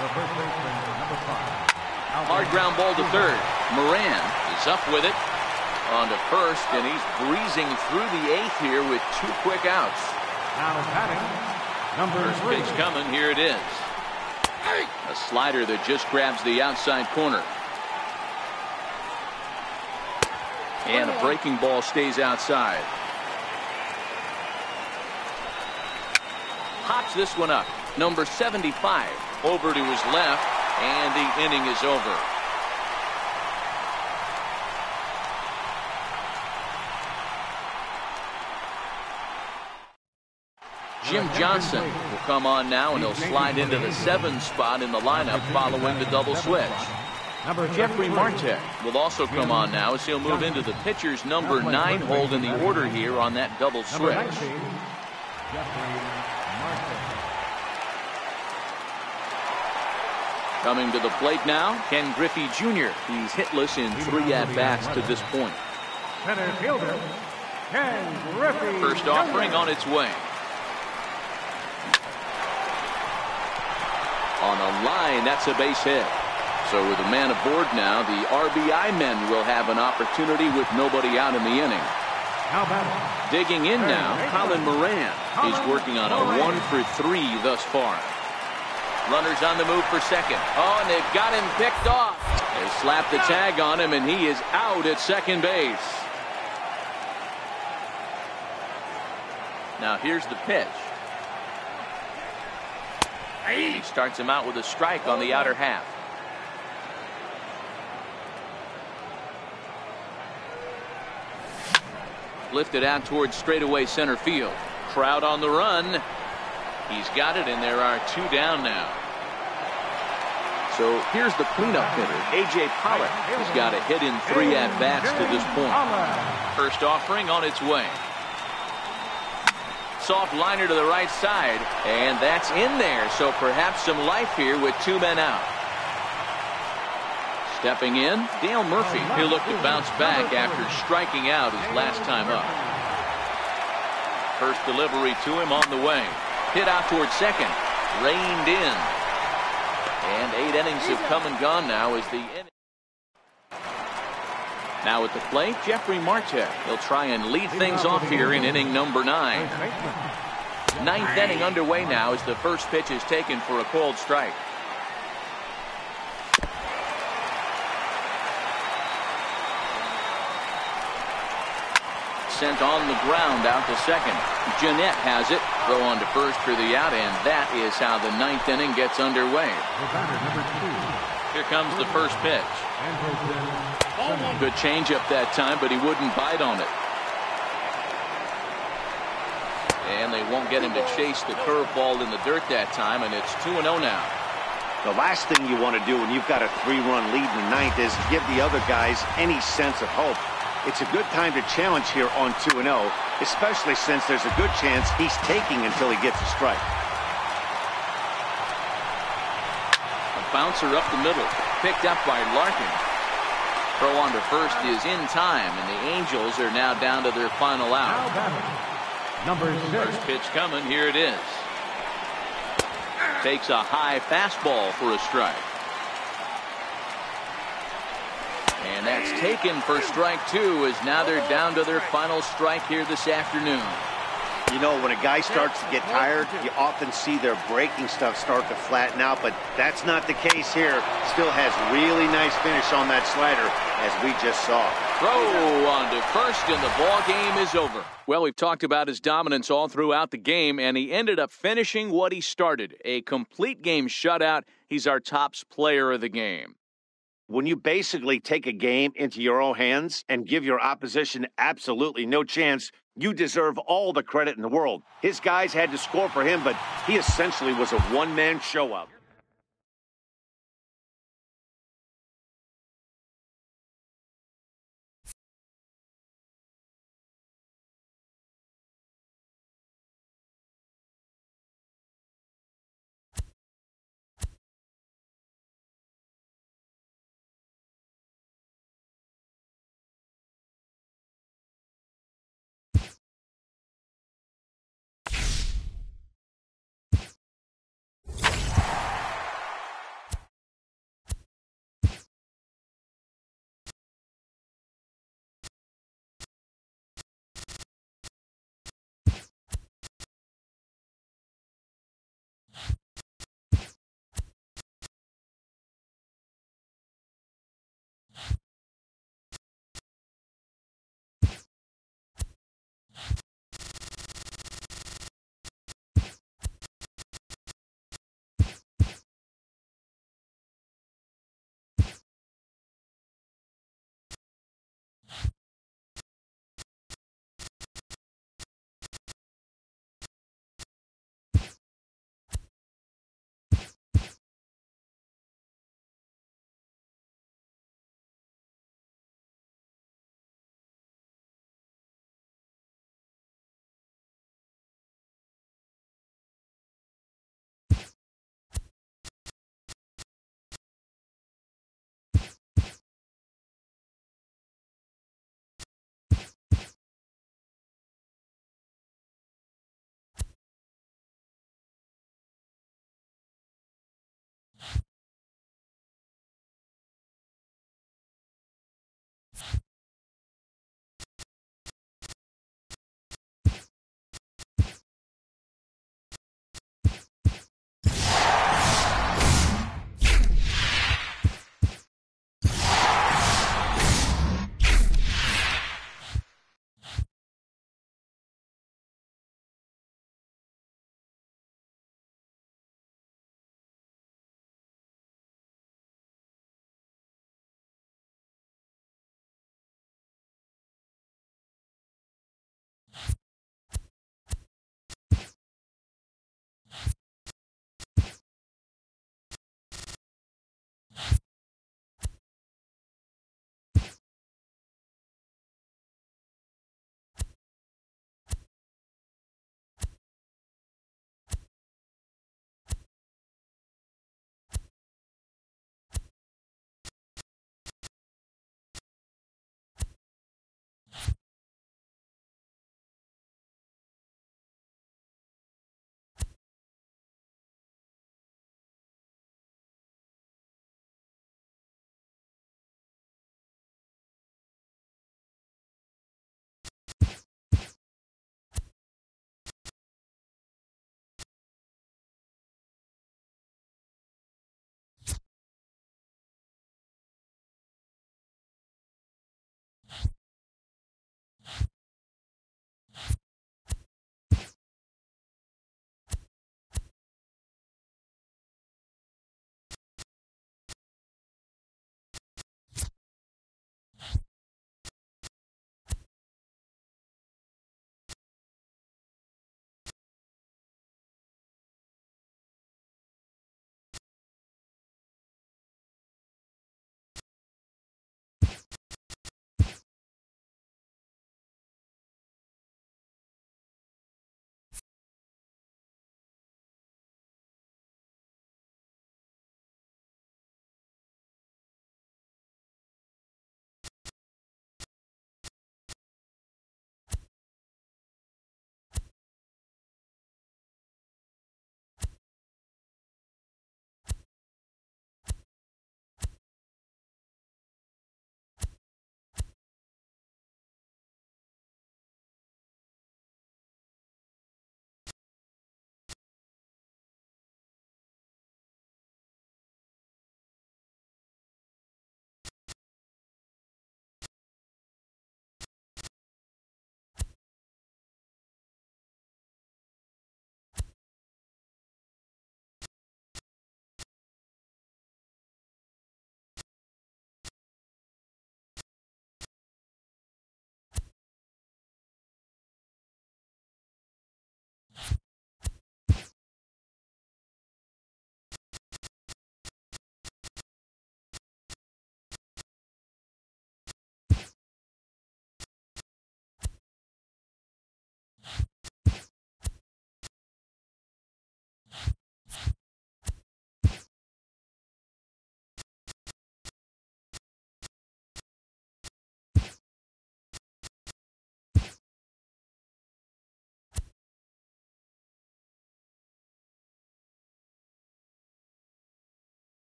The first baseman, number 5. Hard ground ball to third. Moran is up with it. On to first, and he's breezing through the 8th here with 2 quick outs. Now batting, number First 3. pitch coming. Here it is. A slider that just grabs the outside corner. And a breaking ball stays outside. Hops this one up. Number 75 over to his left, and the inning is over. Jim Johnson will come on now, and he'll slide into the 7th spot in the lineup following the double switch. Jeffrey Marte will also come on now as he'll move into the pitcher's number 9 hold in the order here on that double switch. Coming to the plate now, Ken Griffey Jr. He's hitless in 3 at-bats to this point. Center fielder, Ken Griffey. First offering on its way. On a line, that's a base hit. So with a man aboard now, the RBI men will have an opportunity with nobody out in the inning. Digging in now, Colin Moran. He's working on a 1 for 3 thus far. Runners on the move for second. Oh, and they've got him picked off. They slapped the tag on him, and he is out at second base. Now here's the pitch. He starts him out with a strike on the outer half. Lifted out towards straightaway center field. Trout on the run. He's got it, and there are 2 down now. So here's the cleanup hitter, A.J. Pollock. He's got a hit in 3 at-bats to this point. First offering on its way. Soft liner to the right side, and that's in there. So perhaps some life here with 2 men out. Stepping in, Dale Murphy. He'll look to bounce back after striking out his last time up. First delivery to him on the way. Hit out towards second. Reined in. And 8 innings have come and gone now as the inning. Now at the plate, Jeffrey Marte. He'll try and lead things off here in inning number 9. 9th inning underway now as the first pitch is taken for a called strike. Sent on the ground out to second. Gennett has it. Throw on to first for the out, and that is how the 9th inning gets underway. Here comes the first pitch. Good changeup that time, but he wouldn't bite on it. And they won't get him to chase the curveball in the dirt that time, and it's 2-0 now. The last thing you want to do when you've got a 3-run lead in the 9th is give the other guys any sense of hope. It's a good time to challenge here on 2-0, especially since there's a good chance he's taking until he gets a strike. A bouncer up the middle, picked up by Larkin. Throw on to first is in time, and the Angels are now down to their final out. Number 6. First pitch coming. Here it is. Takes a high fastball for a strike. And that's taken for strike 2, as now they're down to their final strike here this afternoon. You know, when a guy starts to get tired, you often see their breaking stuff start to flatten out, but that's not the case here. Still has really nice finish on that slider, as we just saw. Throw on to first, and the ball game is over. Well, we've talked about his dominance all throughout the game, and he ended up finishing what he started. A complete game shutout. He's our top player of the game. When you basically take a game into your own hands and give your opposition absolutely no chance, you deserve all the credit in the world. His guys had to score for him, but he essentially was a one-man show out.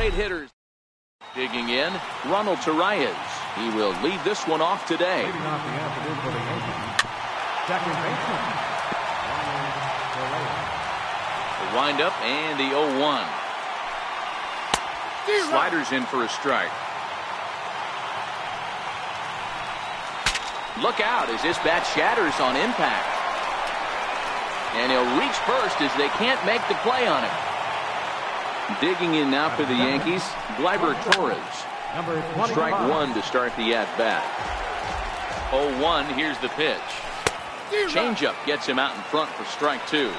great hitters. Digging in, Ronald Torreyes. He will lead this one off today. Leading off the afternoon for the Yankees, second baseman, Ronald Torreyes. The windup and the 0-1. Sliders in for a strike. Look out as this bat shatters on impact. And he'll reach first as they can't make the play on him. Digging in now for the Yankees, Gleyber Torres. Number 25. Strike one to start the at-bat. 0-1, here's the pitch. Changeup gets him out in front for strike two.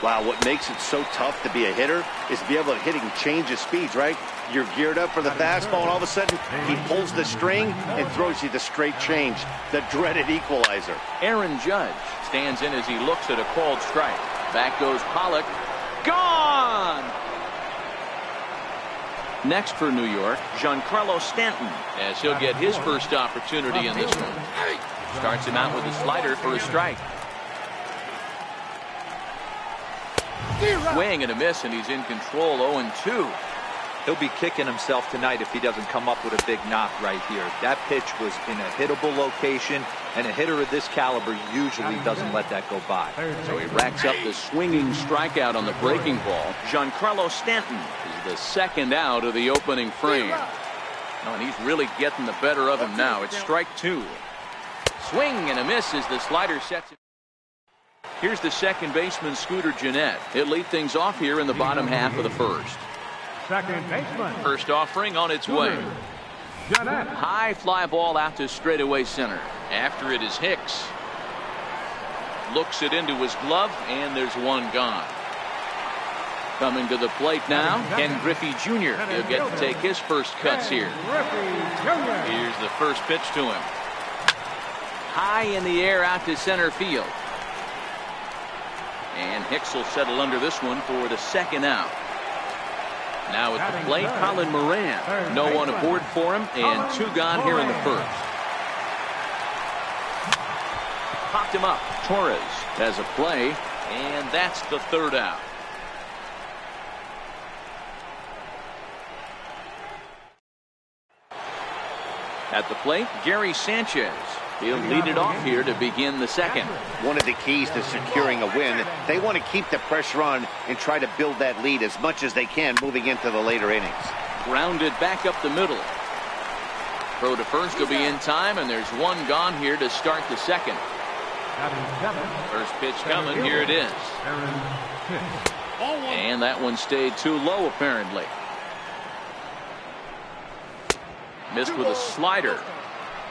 Wow, what makes it so tough to be a hitter is to be able to hitting change of speeds, right? You're geared up for the fastball, and all of a sudden, he pulls the string and throws you the straight change, the dreaded equalizer. Aaron Judge stands in as he looks at a called strike. Back goes Pollock. Gone! Next for New York, Giancarlo Stanton, as he'll get his first opportunity in this one. Starts him out with a slider for a strike. Swing and a miss, and he's in control. 0-2. He'll be kicking himself tonight if he doesn't come up with a big knock right here. That pitch was in a hittable location, and a hitter of this caliber usually doesn't let that go by. So he racks up the swinging strikeout on the breaking ball. Giancarlo Stanton is the second out of the opening frame. Oh, and he's really getting the better of him now. It's strike two. Swing and a miss as the slider sets him. Here's the second baseman, Scooter Gennett. He'll lead things off here in the bottom half of the first. Second baseman. First offering on its way. Gennett. High fly ball out to straightaway center. After it is Hicks. Looks it into his glove, and there's one gone. Coming to the plate now, Ken Griffey Jr. He'll get to take his first cuts here. Griffey Jr. Here's the first pitch to him. High in the air out to center field. And Hicks will settle under this one for the second out. Now at the plate, Colin Moran. No one aboard for him, and two gone here in the first. Popped him up. Torres has a play, and that's the third out. At the plate, Gary Sanchez. He'll lead it off here to begin the second. One of the keys to securing a win, they want to keep the pressure on and try to build that lead as much as they can moving into the later innings. Grounded back up the middle. Throw to first will be in time, and there's one gone here to start the second. First pitch coming, here it is. And that one stayed too low apparently. Missed with a slider.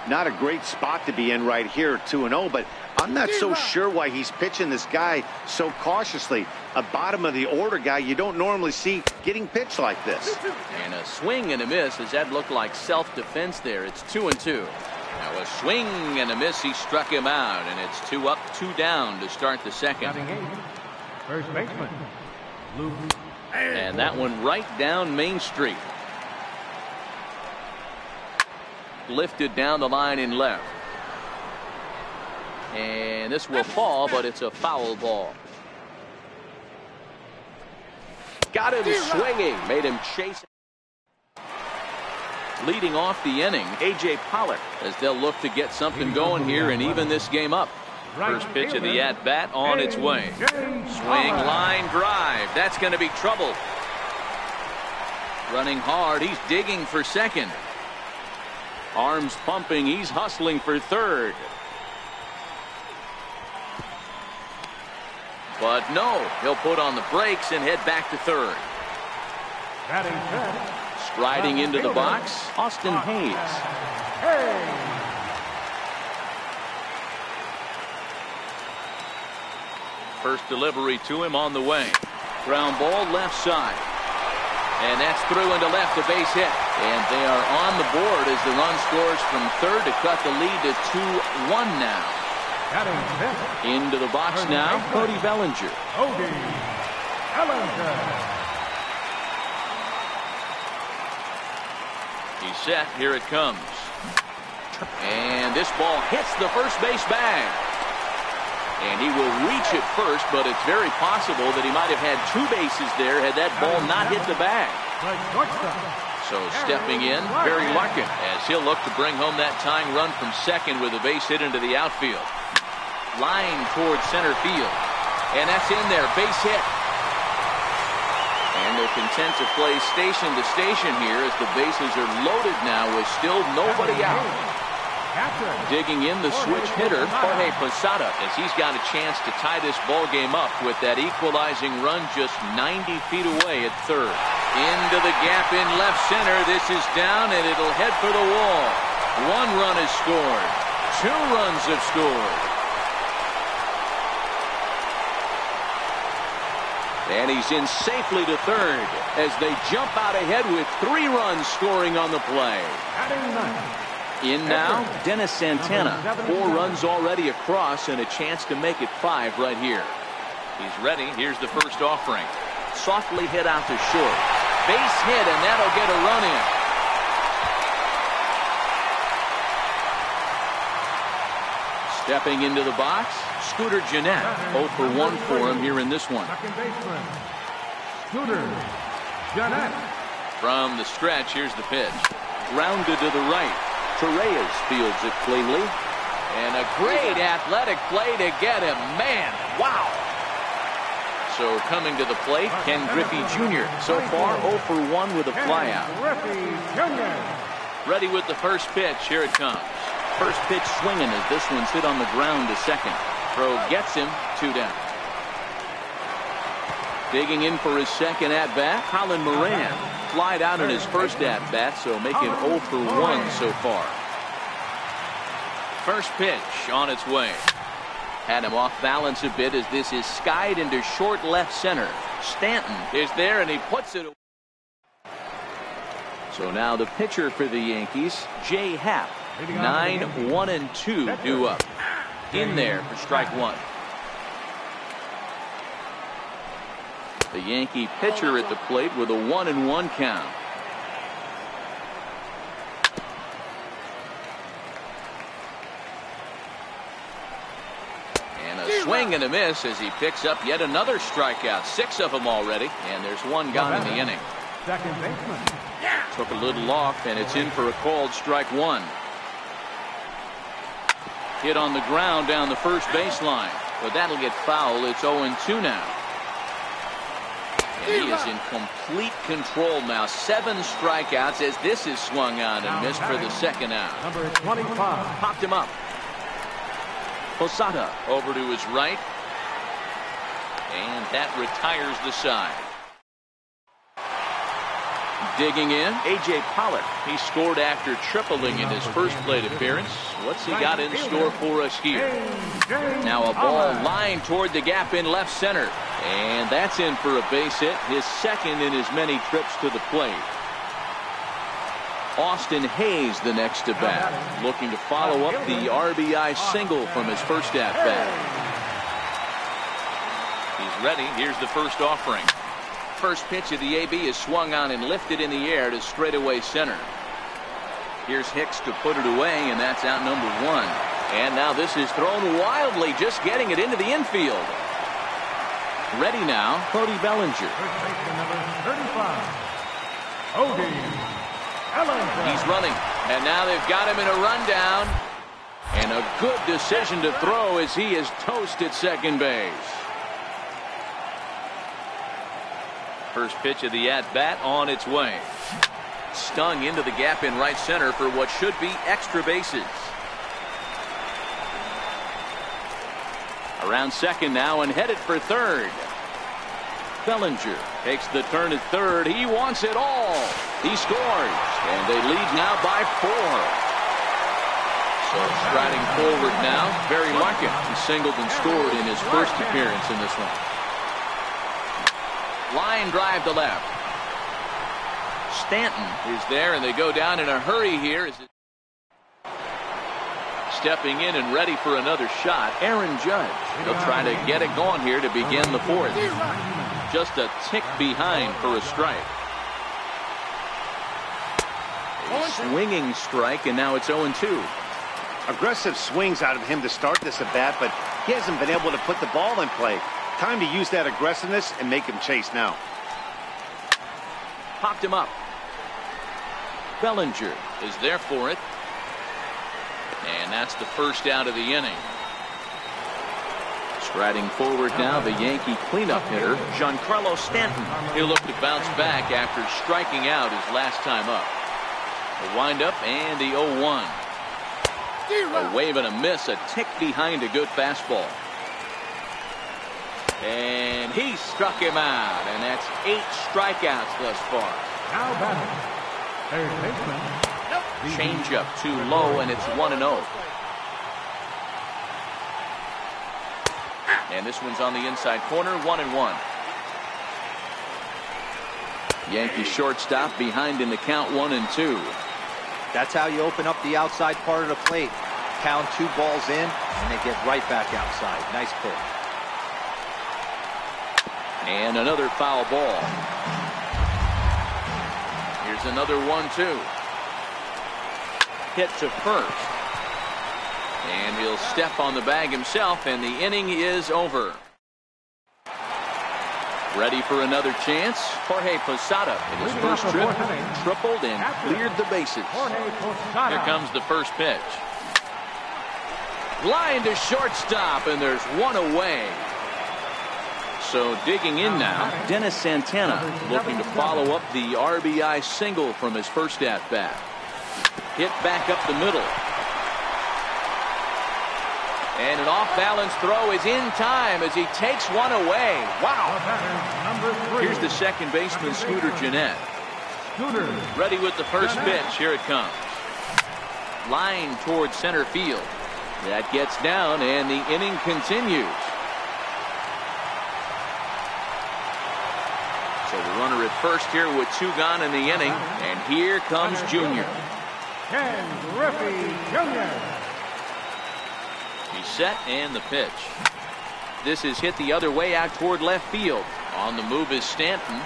Not a great spot to be in right here, 2-0, but I'm not so sure why he's pitching this guy so cautiously. A bottom of the order guy you don't normally see getting pitched like this. And a swing and a miss as that looked like self-defense there. It's 2-2. Now a swing and a miss. He struck him out, and it's 2 up, 2 down to start the second. First baseman, Luke. And that one right down Main Street. Lifted down the line in left. And this will fall, but it's a foul ball. Got him swinging. Made him chase. Leading off the inning, A.J. Pollock, as they'll look to get something going here and even this game up. First pitch of the at-bat on its way. Swing, line, drive. That's going to be trouble. Running hard. He's digging for second. Arms pumping. He's hustling for third. But no, he'll put on the brakes and head back to third. Striding into the box, Austin Hayes. First delivery to him on the way. Ground ball left side. And that's through into left, a base hit. And they are on the board as the run scores from third to cut the lead to 2-1 now. Into the box now, Cody Bellinger. He's set, here it comes. And this ball hits the first base bag. And he will reach it first, but it's very possible that he might have had two bases there had that ball not hit the bag. The shortstop. So stepping in, Barry Larkin, as he'll look to bring home that tying run from second with a base hit into the outfield. Line towards center field. And that's in there, base hit. And they're content to play station to station here as the bases are loaded now with still nobody out. Digging in the switch hitter, Jorge Posada, as he's got a chance to tie this ball game up with that equalizing run just 90 feet away at third. Into the gap in left center. This is down, and it'll head for the wall. 1 run is scored. 2 runs have scored. And he's in safely to third as they jump out ahead with 3 runs scoring on the play. In now, Dennis Santana. 4 runs already across and a chance to make it 5 right here. He's ready. Here's the first offering. Softly hit out to short. Base hit, and that'll get a run in. Stepping into the box, Scooter Gennett. 0 for 1 for him here in this one. Second baseman, Scooter Gennett. From the stretch, here's the pitch. Grounded to the right. Torreyes fields it cleanly. And a great athletic play to get him. Man, wow. So coming to the plate, Ken Griffey Jr. So far 0 for 1 with a flyout. Griffey Jr. Ready with the first pitch. Here it comes. First pitch swinging as this one's hit on the ground to second. Throw gets him, 2 down. Digging in for his second at-bat, Colin Moran. Flied out in his first at-bat, so making 0 for 1 so far. First pitch on its way. Had him off balance a bit as this is skied into short left center. Stanton is there, and he puts it away. So now the pitcher for the Yankees, Jay Happ. 9, 1, and 2 due up. In there for strike 1. The Yankee pitcher at the plate with a 1-1 count. And a swing and a miss as he picks up yet another strikeout. 6 of them already, and there's 1 gone in the inning. Second baseman. Took a little off, and it's in for a called strike 1. Hit on the ground down the first baseline, but that'll get foul. It's 0-2 now. And he is in complete control now. 7 strikeouts as this is swung on and missed for the second out. Number 25. Popped him up. Posada over to his right. And that retires the side. Digging in, A.J. Pollock. He scored after tripling in his first plate appearance. What's he got in store for us here? Now a ball lined toward the gap in left center. And that's in for a base hit, his second in as many trips to the plate. Austin Hayes the next to bat, looking to follow up the RBI single from his first at bat. He's ready. Here's the first offering. First pitch of the AB is swung on and lifted in the air to straightaway center. Here's Hicks to put it away, and that's out number 1. And now this is thrown wildly, just getting it into the infield. Ready now, Cody Bellinger. First baseman number 35. Cody Bellinger. He's running, and now they've got him in a rundown. And a good decision to throw as he is toast at second base. First pitch of the at-bat on its way. Stung into the gap in right center for what should be extra bases. Around second now and headed for third. Bellinger takes the turn at third. He wants it all. He scores, and they lead now by 4. So striding forward now, Barry Larkin. He singled and scored in his first appearance in this one. Line drive to left. Stanton is there, and they go down in a hurry here. Stepping in and ready for another shot, Aaron Judge. He'll try to get it going here to begin the 4th. Just a tick behind for a strike. A swinging strike, and now it's 0-2. Aggressive swings out of him to start this at bat, but he hasn't been able to put the ball in play. Time to use that aggressiveness and make him chase now. Popped him up. Bellinger is there for it. And that's the first out of the inning. Striding forward now, the Yankee cleanup hitter, Giancarlo Stanton. He'll look to bounce back after striking out his last time up. A windup and the 0-1. A wave and a miss, a tick behind a good fastball. And he struck him out, and that's 8 strikeouts thus far. Now batting, third baseman. Change up too low, and it's 1-0. And this one's on the inside corner, 1-1. Yankee shortstop behind in the count, 1-2. That's how you open up the outside part of the plate. Count 2 balls in, and they get right back outside. Nice pitch. And another foul ball. Here's another 1-2. Hit to first. And he'll step on the bag himself, and the inning is over. Ready for another chance? Jorge Posada in his first trip tripled and cleared the bases. Here comes the first pitch. Line to shortstop, and there's one away. So digging in now, Dennis Santana looking to follow up the RBI single from his first at-bat. Hit back up the middle. And an off-balance throw is in time as he takes one away. Wow. Here's the second baseman, Scooter Gennett. Ready with the first pitch. Here it comes. Line towards center field. That gets down, and the inning continues. So the runner at first here with 2 gone in the inning. And here comes Junior. Ken Griffey Jr. He's set, and the pitch. This is hit the other way out toward left field. On the move is Stanton.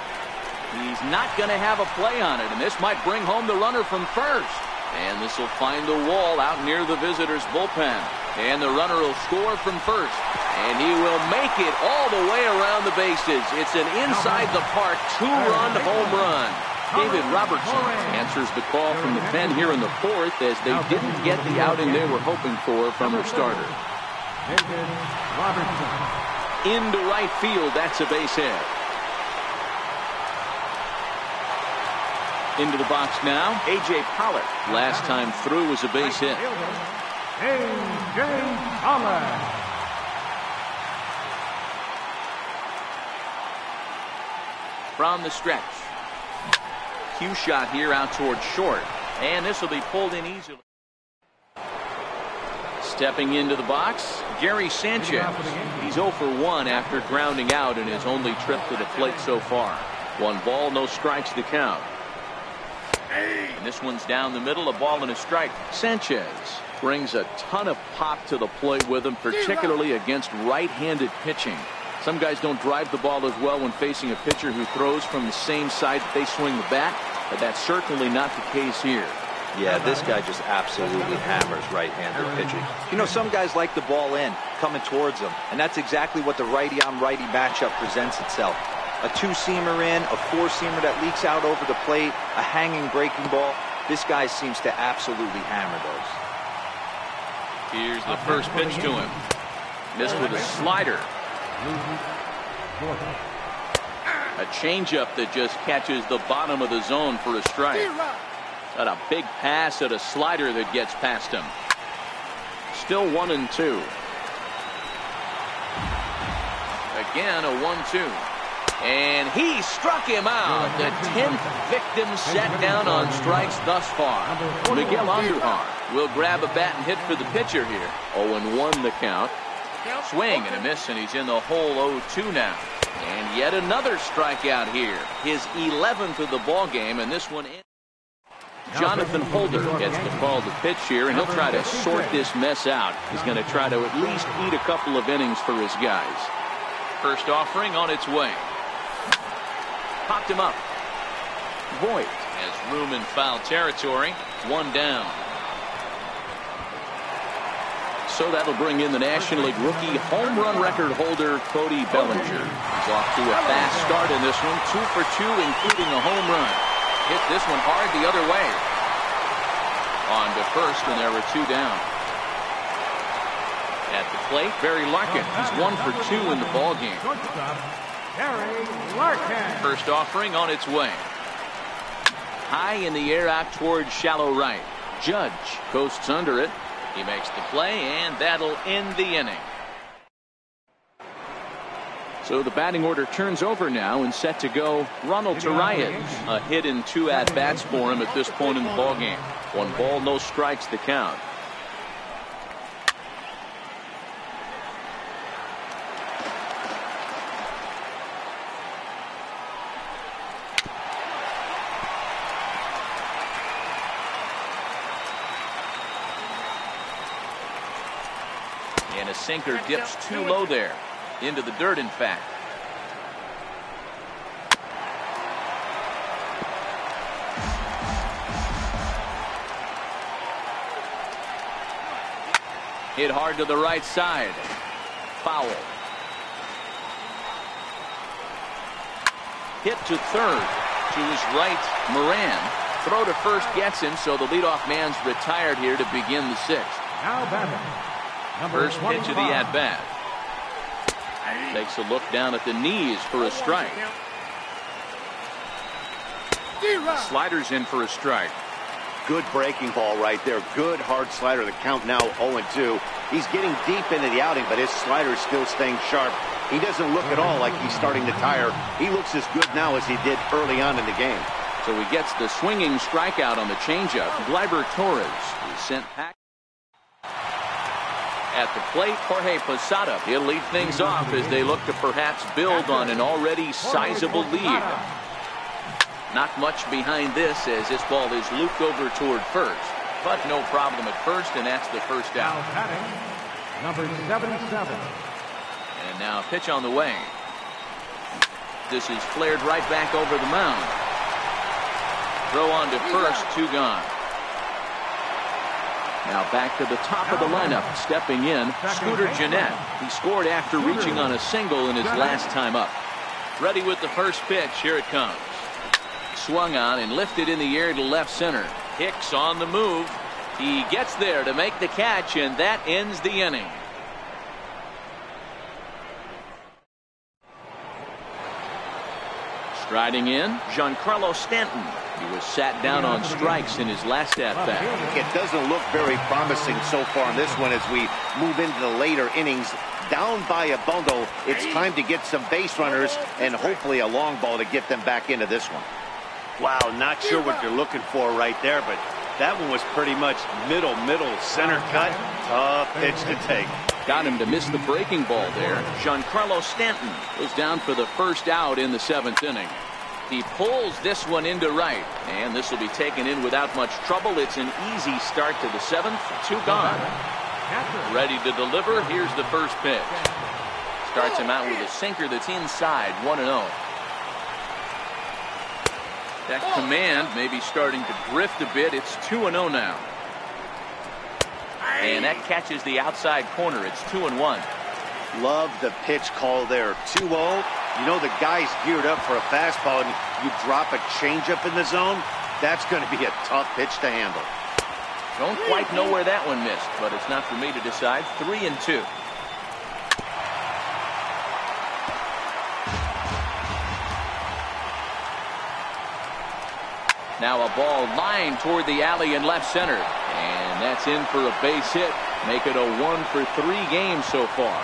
He's not going to have a play on it, and this might bring home the runner from first. And this will find the wall out near the visitors' bullpen. And the runner will score from first. And he will make it all the way around the bases. It's an inside-the-park 2-run home run. David Robertson answers the call from the pen here in the 4th as they didn't get the outing they were hoping for from their starter. David Robertson. Into right field, that's a base hit. Into the box now, A.J. Pollock. Last time through was a base hit. A.J. Pollock. From the stretch. Cue shot here out toward short. And this will be pulled in easily. Stepping into the box, Gary Sanchez. He's 0 for 1 after grounding out in his only trip to the plate so far. 1 ball, no strikes to count. And this one's down the middle, a ball and a strike. Sanchez brings a ton of pop to the plate with him, particularly against right-handed pitching. Some guys don't drive the ball as well when facing a pitcher who throws from the same side that they swing the bat, but that's certainly not the case here. Yeah, this guy just absolutely hammers right-hander pitching. You know, some guys like the ball in, coming towards them, and that's exactly what the righty-on-righty matchup presents itself. A 2-seamer in, a 4-seamer that leaks out over the plate, a hanging breaking ball. This guy seems to absolutely hammer those. Here's the first pitch to him. Missed with a slider. A changeup that just catches the bottom of the zone for a strike. Got a big pass at a slider that gets past him. Still 1-2. Again, a 1-2. And he struck him out. The 10th victim set down on strikes thus far. Miguel Andujar will grab a bat and hit for the pitcher here. 0-1 the count. Swing and a miss, and he's in the hole 0-2 now. And yet another strikeout here. His 11th of the ball game, and this one in. Jonathan Holder gets the call to pitch here, and he'll try to sort this mess out. He's going to try to at least eat a couple of innings for his guys. First offering on its way. Popped him up. Voit has room in foul territory. 1 down. So that'll bring in the National League rookie home run record holder Cody Bellinger. He's off to a fast start in this one. 2 for 2, including a home run. hit this one hard the other way. On to first, and there were 2 down. At the plate, Barry Larkin. He's 1 for 2 in the ball game. Barry Larkin. First offering on its way. High in the air out towards shallow right. Judge coasts under it. He makes the play, and that'll end the inning. So the batting order turns over now, and set to go Ronald Torreyes. A hit in 2 at-bats for him at this point in the ballgame. 1 ball, no strikes the count. And a sinker dips too low there. Into the dirt, in fact. Hit hard to the right side. Foul. Hit to third. To his right, Moran. Throw to first gets him, so the leadoff man's retired here to begin the 6th. Now batting. First pitch of the at-bat. Takes a look down at the knees for a strike. Sliders in for a strike. Good breaking ball right there. Good hard slider. The count now 0-2. He's getting deep into the outing, but his slider's still staying sharp. He doesn't look at all like he's starting to tire. He looks as good now as he did early on in the game. So he gets the swinging strikeout on the changeup. Gleyber Torres is sent back. At the plate, Jorge Posada. He'll lead things off as they look to perhaps build on an already sizable lead. Not much behind this as this ball is looped over toward first. But no problem at first, and that's the first out. Number 77. And now a pitch on the way. This is flared right back over the mound. Throw on to first, 2 gone. Now back to the top of the lineup. Stepping in, Scooter Gennett. He scored after reaching on a single in his last time up. Ready with the first pitch. Here it comes. Swung on and lifted in the air to left center. Hicks on the move. He gets there to make the catch, and that ends the inning. Striding in, Giancarlo Stanton. He was sat down on strikes in his last at-bat. It doesn't look very promising so far in this one as we move into the later innings. Down by a bundle, it's time to get some base runners and hopefully a long ball to get them back into this one. Wow, not sure what you're looking for right there, but that one was pretty much middle, center cut. Tough pitch to take. Got him to miss the breaking ball there. Giancarlo Stanton was down for the first out in the 7th inning. He pulls this one into right, and this will be taken in without much trouble. It's an easy start to the 7th. 2 gone. Ready to deliver. Here's the first pitch. Starts him out with a sinker that's inside. 1-0. That command may be starting to drift a bit. It's 2-0 now. And that catches the outside corner. It's 2-1. Love the pitch call there. 2-0. You know the guy's geared up for a fastball, and you drop a changeup in the zone. That's going to be a tough pitch to handle. Don't quite know where that one missed, but it's not for me to decide. 3-2. Now a ball lined toward the alley in left center. And that's in for a base hit. Make it a 1-for-3 game so far.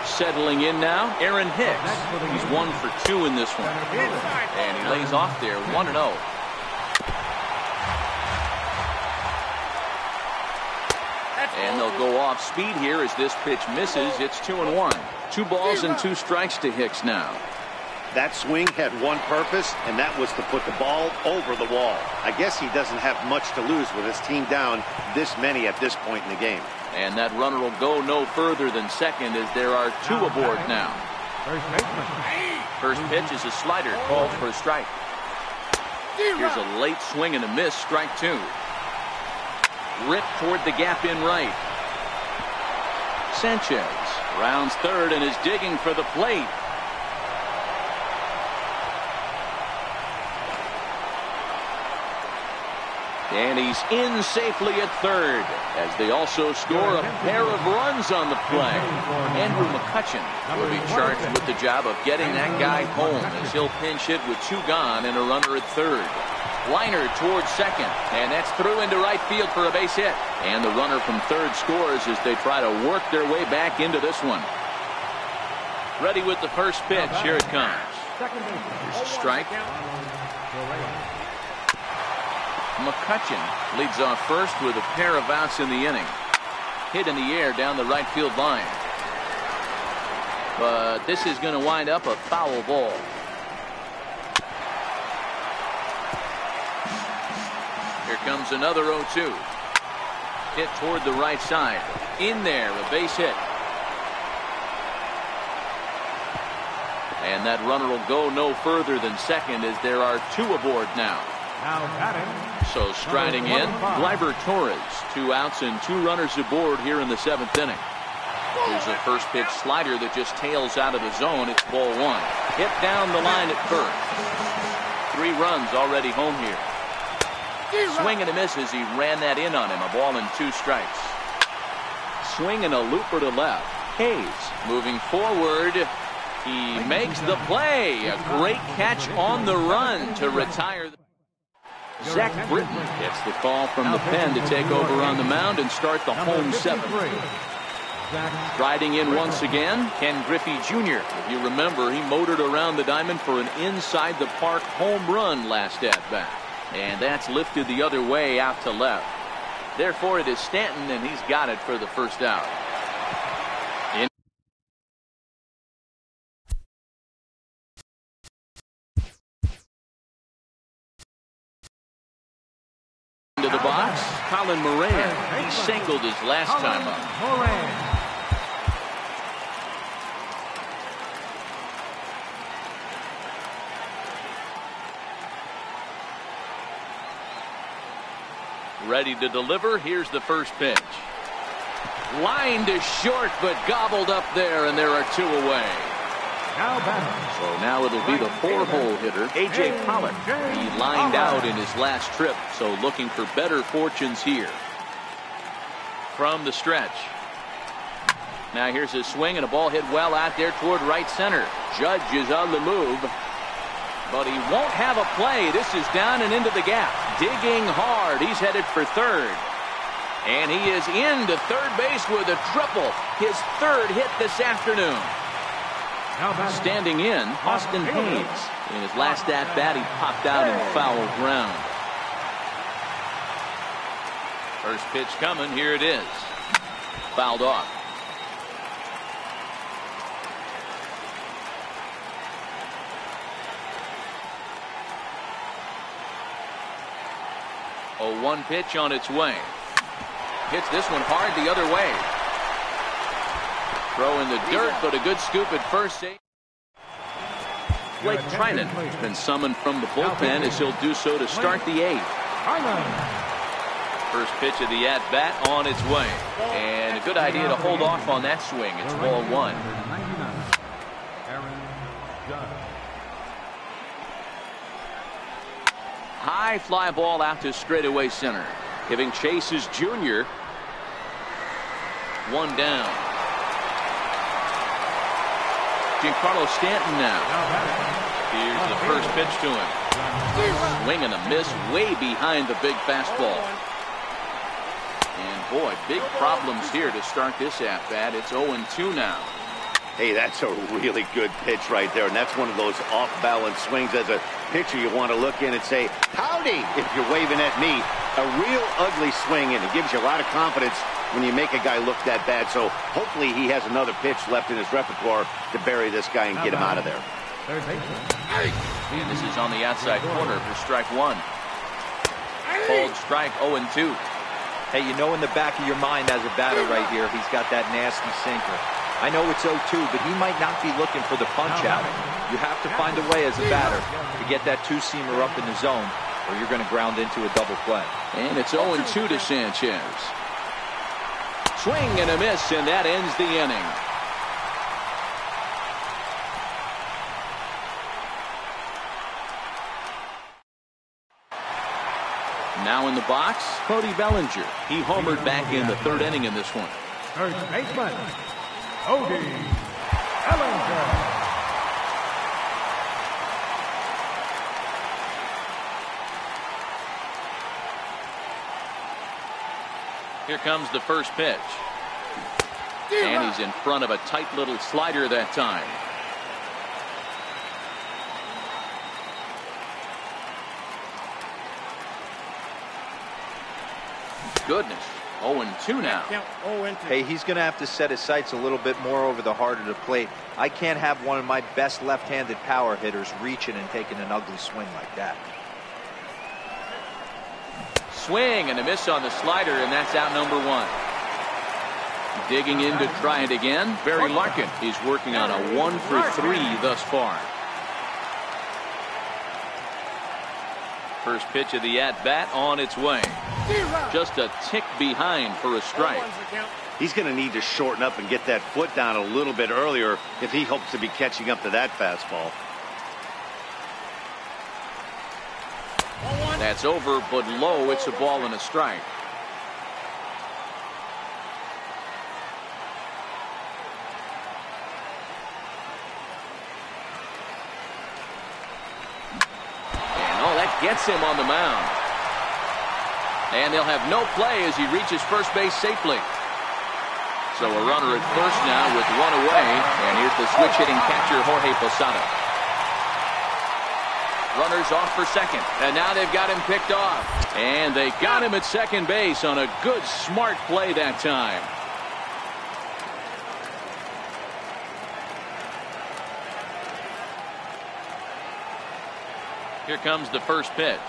Settling in now, Aaron Hicks. He's 1 for 2 in this one. And he lays off there, 1-0. And they'll go off speed here as this pitch misses. It's 2-1. 2 balls and 2 strikes to Hicks now. That swing had one purpose, and that was to put the ball over the wall. I guess he doesn't have much to lose with his team down this many at this point in the game. And that runner will go no further than second as there are 2 aboard now. First pitch is a slider called for a strike. Here's a late swing and a miss, strike 2. Ripped toward the gap in right. Sanchez rounds third and is digging for the plate. And he's in safely at third, as they also score a pair of runs on the play. Andrew McCutchen will be charged with the job of getting that guy home, as he'll pinch hit with 2 gone and a runner at third. Liner towards second, and that's through into right field for a base hit. And the runner from third scores as they try to work their way back into this one. Ready with the first pitch. Here it comes. Here's a strike. McCutchen leads off first with a pair of outs in the inning. Hit in the air down the right field line. But this is going to wind up a foul ball. Here comes another 0-2. Hit toward the right side. In there, a base hit. And that runner will go no further than second, as there are 2 aboard now. So striding in, Gleyber Torres. 2 outs and 2 runners aboard here in the 7th inning. Here's a first pitch slider that just tails out of the zone. It's ball 1. Hit down the line at first. 3 runs already home here. Swing and a miss as he ran that in on him. A ball and 2 strikes. Swing and a looper to left. Hayes moving forward. He makes the play. A great catch on the run to retire. Zach Britton gets the call from the pen to take over on the mound and start the home 7th. Riding in once again, Ken Griffey Jr. If you remember, he motored around the diamond for an inside the park home run last at bat. And that's lifted the other way out to left. Therefore, it is Stanton, and he's got it for the first out. Into the box, Colin Moran. He singled his last time up. Ready to deliver. Here's the first pitch. Line to short, but gobbled up there, and there are 2 away. So now it'll be the 4-hole hitter, A.J. Pollock. He lined out in his last trip, so looking for better fortunes here. From the stretch. Now here's a swing, and a ball hit well out there toward right center. Judge is on the move, but he won't have a play. This is down and into the gap. Digging hard. He's headed for third. And he is into third base with a triple. His 3rd hit this afternoon. Standing in, Austin Hayes. In his last at-bat, he popped out in foul ground. First pitch coming. Here it is. Fouled off. A 1 pitch on its way. Hits this one hard the other way. Throw in the dirt, but a good scoop at first. Blake Trinan has been summoned from the bullpen, as he'll do so to start the 8th. First pitch of the at-bat on its way. And a good idea to hold off on that swing. It's ball 1. High fly ball out to straightaway center. Giving chase is Jr. 1 down. Giancarlo Stanton now. Here's the first pitch to him. Swing and a miss way behind the big fastball. And boy, big problems here to start this at-bat. It's 0-2 now. Hey, that's a really good pitch right there, and that's one of those off-balance swings. As a pitcher, you want to look in and say, howdy, if you're waving at me. A real ugly swing, and it gives you a lot of confidence when you make a guy look that bad. So hopefully he has another pitch left in his repertoire to bury this guy and get him out of there. And this is on the outside corner for strike 1. Cold strike, 0-2. Hey, you know in the back of your mind as a batter right here, he's got that nasty sinker. I know it's 0-2, but he might not be looking for the punch out. You have to find a way as a batter to get that 2-seamer up in the zone, or you're going to ground into a double play. And it's 0-2 to Sanchez. Swing and a miss, and that ends the inning. Now in the box, Cody Bellinger. He homered back in the third inning in this one. First baseman, Cody Bellinger. Here comes the first pitch. And he's in front of a tight little slider that time. Goodness. 0-2 now. Hey, he's going to have to set his sights a little bit more over the heart of the plate. I can't have one of my best left-handed power hitters reaching and taking an ugly swing like that. Swing and a miss on the slider, and that's out number one. Digging in to try it again, Barry Larkin. He's working on a 1-for-3 thus far. First pitch of the at-bat on its way. Just a tick behind for a strike. He's going to need to shorten up and get that foot down a little bit earlier if he hopes to be catching up to that fastball. That's over, but low. It's a ball and a strike. Gets him on the mound. And they'll have no play as he reaches first base safely. So a runner at first now with one away. And here's the switch hitting catcher Jorge Posada. Runners off for second. And now they've got him picked off. And they got him at second base on a good smart play that time. Here comes the first pitch.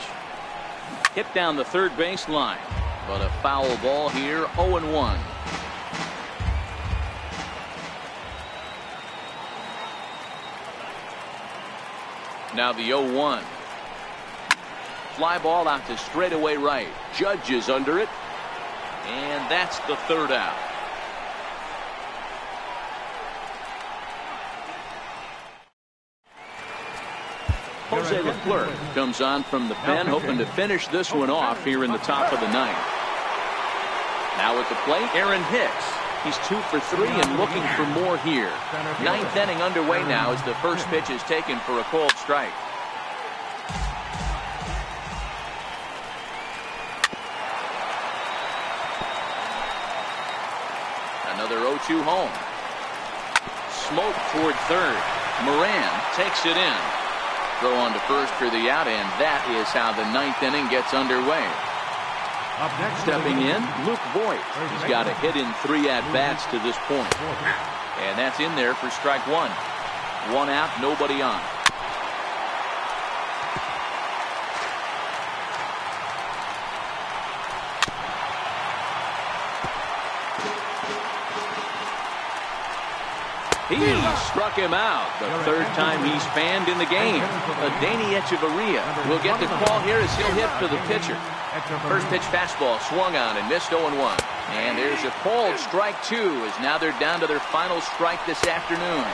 Hit down the third base line. But a foul ball here, 0-1. Now the 0-1. Fly ball out to straightaway right. Judge is under it. And that's the third out. Jose Leclerc comes on from the pen, hoping to finish this one off here in the top of the ninth. Now at the plate, Aaron Hicks. He's 2 for 3 and looking for more here. Ninth inning underway now as the first pitch is taken for a called strike. Another 0-2 home. Smoke toward third. Moran takes it in. Throw on to first for the out, and that is how the ninth inning gets underway. Stepping in, Luke Voigt. He's got a hit in 3 at-bats to this point. And that's in there for strike one. One out, nobody on. He struck him out the third time he's fanned in the game. Adeiny Echeverria will get the call here as he'll hit for the pitcher. First pitch fastball swung on and missed 0-1. And there's a called strike two as now they're down to their final strike this afternoon.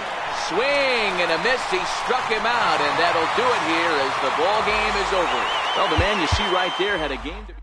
Swing and a miss. He struck him out, and that'll do it here as the ball game is over. Well, the man you see right there had a game to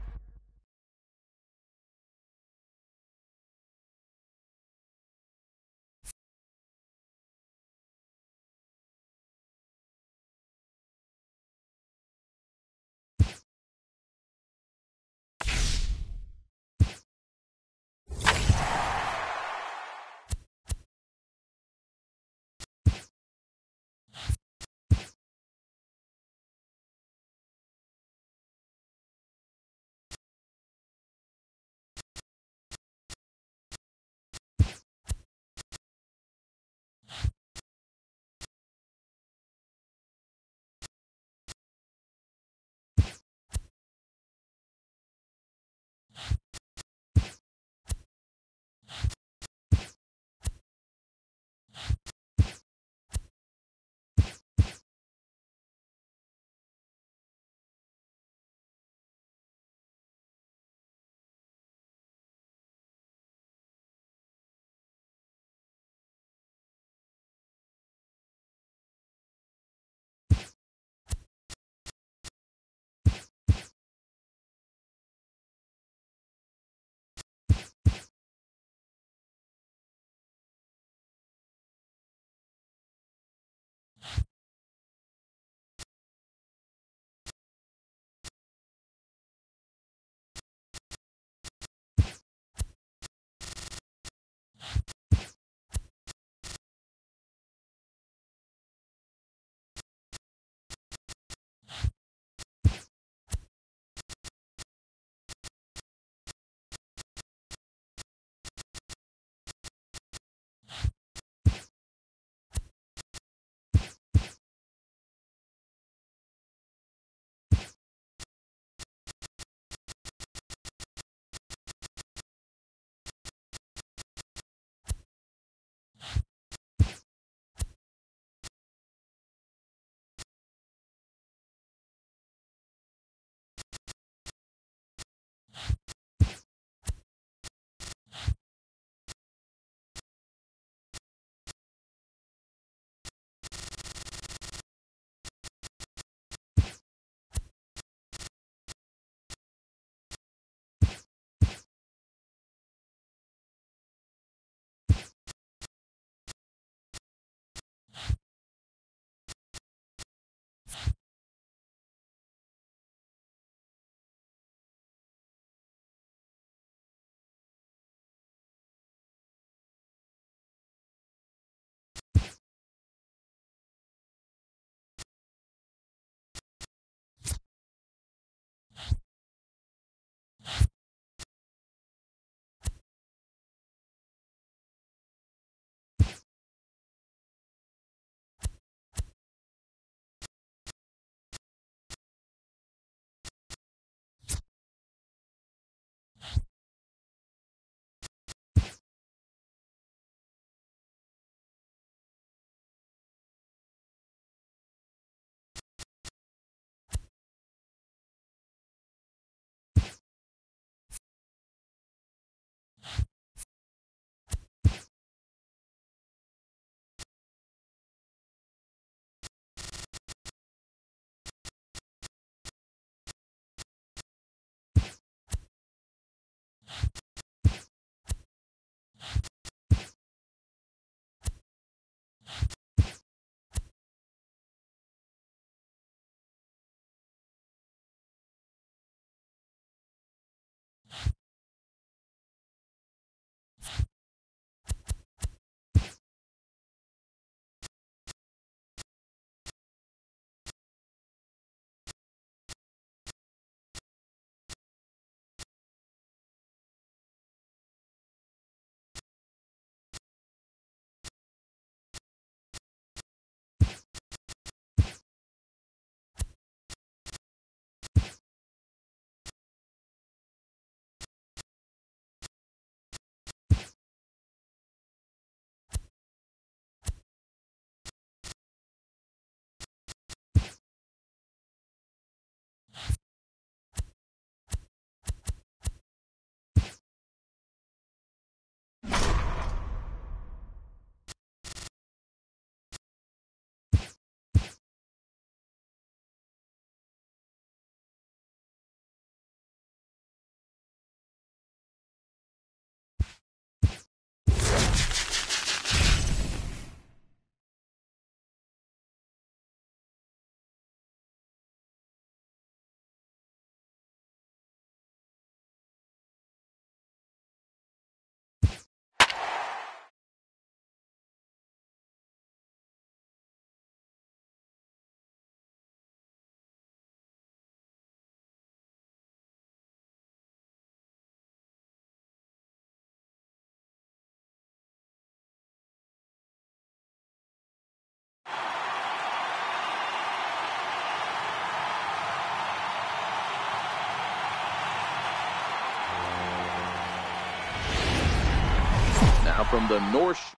from the North.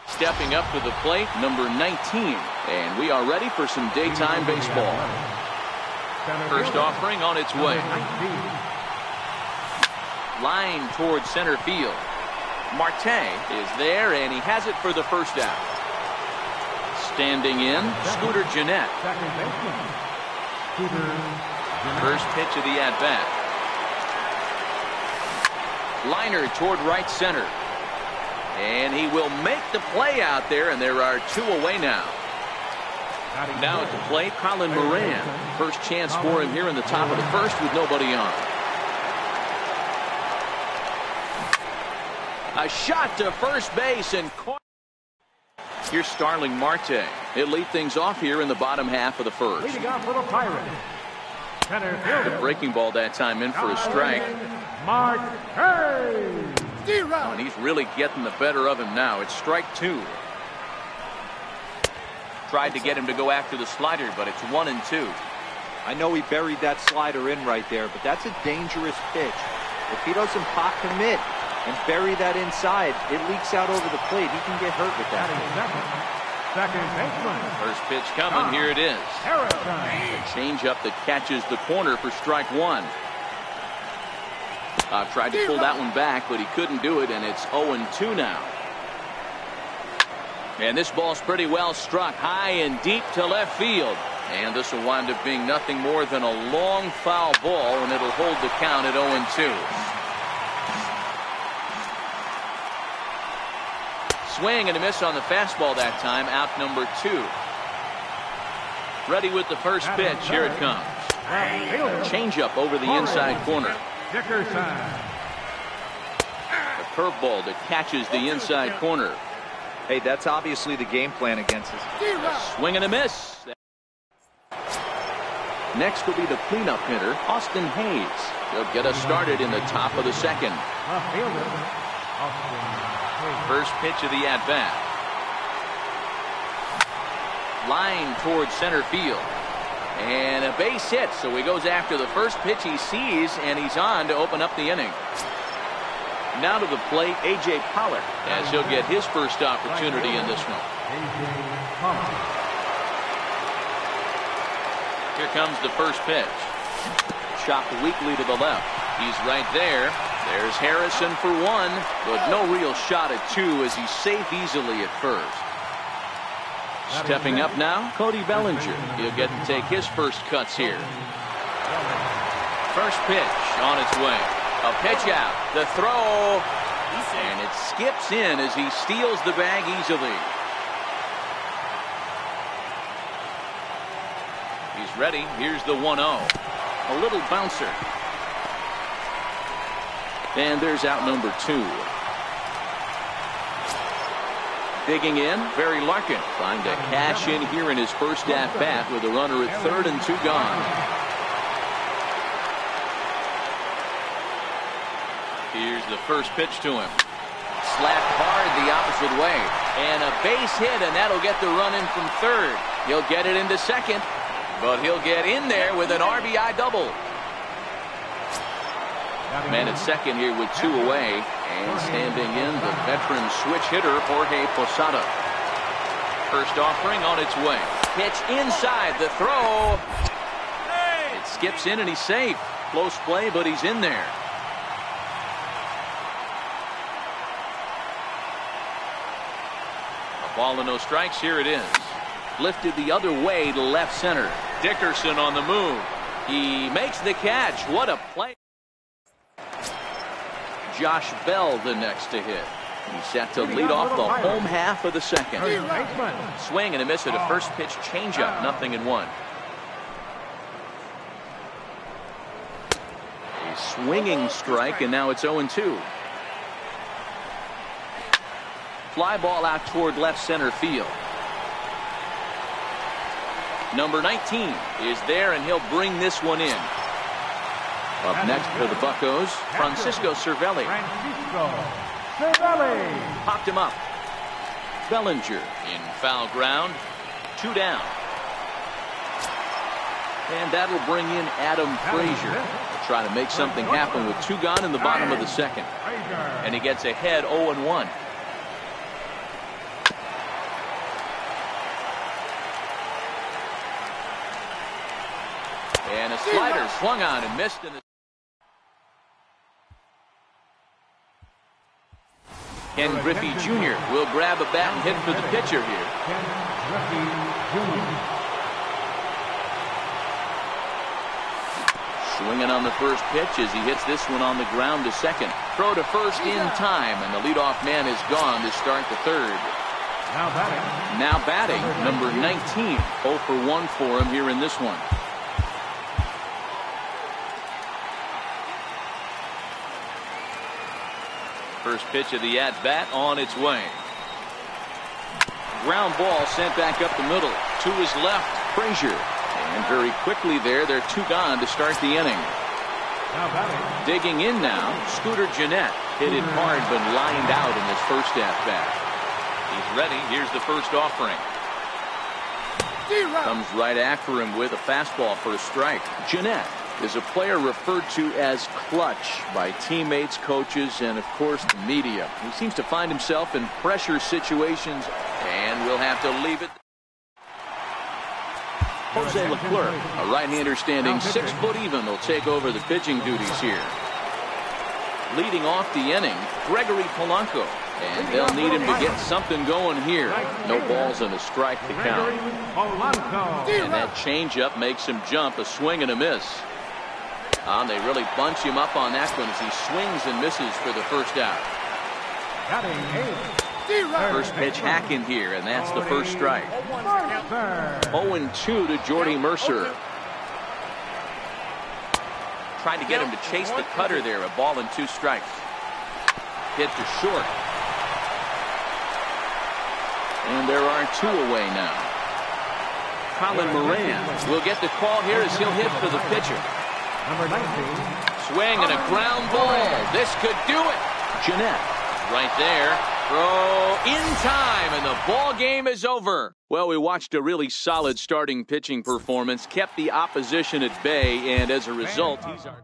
Stepping up to the plate, number 19. And we are ready for some daytime baseball. First offering on its way. Line towards center field. Marte is there, and he has it for the first out. Standing in, Scooter Gennett. First pitch of the at-bat. Liner toward right center. And he will make the play out there, and there are 2 away now. Now at the plate, Colin Moran. First chance for him here in the top of the first with nobody on. A shot to first base, and here's Starling Marte. He'll lead things off here in the bottom half of the first. Leading off for the Pirates, center fielder. The breaking ball that time in for a strike. Marte. And he's really getting the better of him now. It's strike 2. Tried to get him to go after the slider, but it's 1-2. I know he buried that slider in right there, but that's a dangerous pitch. If he doesn't pop commit and bury that inside, it leaks out over the plate. He can get hurt with that. Second baseman. First pitch coming. Here it is. A changeup that catches the corner for strike 1. Tried to pull that one back, but he couldn't do it, and it's 0-2 now. And this ball's pretty well struck high and deep to left field. And this will wind up being nothing more than a long foul ball, and it'll hold the count at 0-2. Swing and a miss on the fastball that time. Out number 2. Ready with the first pitch. Here it comes. Changeup over the inside corner. Dickerson. A curveball that catches the inside corner. Hey, that's obviously the game plan against us. A swing and a miss. Next will be the cleanup hitter, Austin Hayes. He'll get us started in the top of the second. First pitch of the at-bat. Line towards center field. And a base hit, so he goes after the first pitch he sees, and he's on to open up the inning. Now to the plate, A.J. Pollock, as he'll get his first opportunity in this one. Here comes the first pitch. Chopped weakly to the left. He's right there. There's Harrison for 1, but no real shot at 2 as he's safe easily at first. Stepping up now, Cody Bellinger. He'll get to take his first cuts here. First pitch on its way. A pitch out. The throw. And it skips in as he steals the bag easily. He's ready. Here's the 1-0. A little bouncer. And there's out number 2. Digging in, Barry Larkin trying to cash in here in his first at-bat with a runner at third and 2 gone. Here's the first pitch to him. Slapped hard the opposite way. And a base hit, and that'll get the run in from third. He'll get it into second, but he'll get in there with an RBI double. Man at second here with 2 away. And standing in, the veteran switch hitter, Jorge Posada. First offering on its way. Pitch inside, the throw. It skips in and he's safe. Close play, but he's in there. A ball and no strikes, here it is. Lifted the other way to left center. Dickerson on the move. He makes the catch. What a play. Josh Bell the next to hit. He's set to lead off the home half of the second. Swing and a miss at a first pitch changeup. 0-1. A swinging strike, and now it's 0-2. Fly ball out toward left center field. Number 19 is there, and he'll bring this one in. Up next for the Buccos, Francisco Cervelli. Popped him up. Bellinger in foul ground. 2 down. And that'll bring in Adam Frazier. He'll try to make something happen with 2 gone in the bottom of the second. And he gets ahead 0-1. Slider swung on and missed in the... Ken Griffey Jr. will grab a bat and hit for the pitcher here. Ken Griffey Jr. Swinging on the first pitch as he hits this one on the ground to second. Throw to first in time, and the leadoff man is gone to start the third. Now batting, number 19. 0 for 1 for him here in this one. First pitch of the at-bat on its way. Ground ball sent back up the middle. To his left, Frazier. And very quickly there, they're 2 gone to start the inning. now batting, Digging in now, Scooter Gennett. Hit it hard but lined out in his first at-bat. He's ready. Here's the first offering. Comes right after him with a fastball for a strike. Gennett is a player referred to as clutch by teammates, coaches, and of course the media. He seems to find himself in pressure situations, and we'll have to leave it. Jose Leclerc, a right-hander standing 6 foot even, will take over the pitching duties here. Leading off the inning, Gregory Polanco. And they'll need him to get something going here. No balls and a strike to count. And that changeup makes him jump, a swing and a miss. And they really bunch him up on that one as he swings and misses for the first out. First pitch hack in here, and that's the first strike. 0-2 to Jordy Mercer. Tried to get him to chase the cutter there. A ball and 2 strikes. Hit to short. And there are 2 away now. Colin Moran will get the call here as he'll hit for the pitcher. number 19. Swing and a ground ball. This could do it. Gennett right there. Throw in time, and the ball game is over. Well, we watched a really solid starting pitching performance, kept the opposition at bay, and as a result, he's our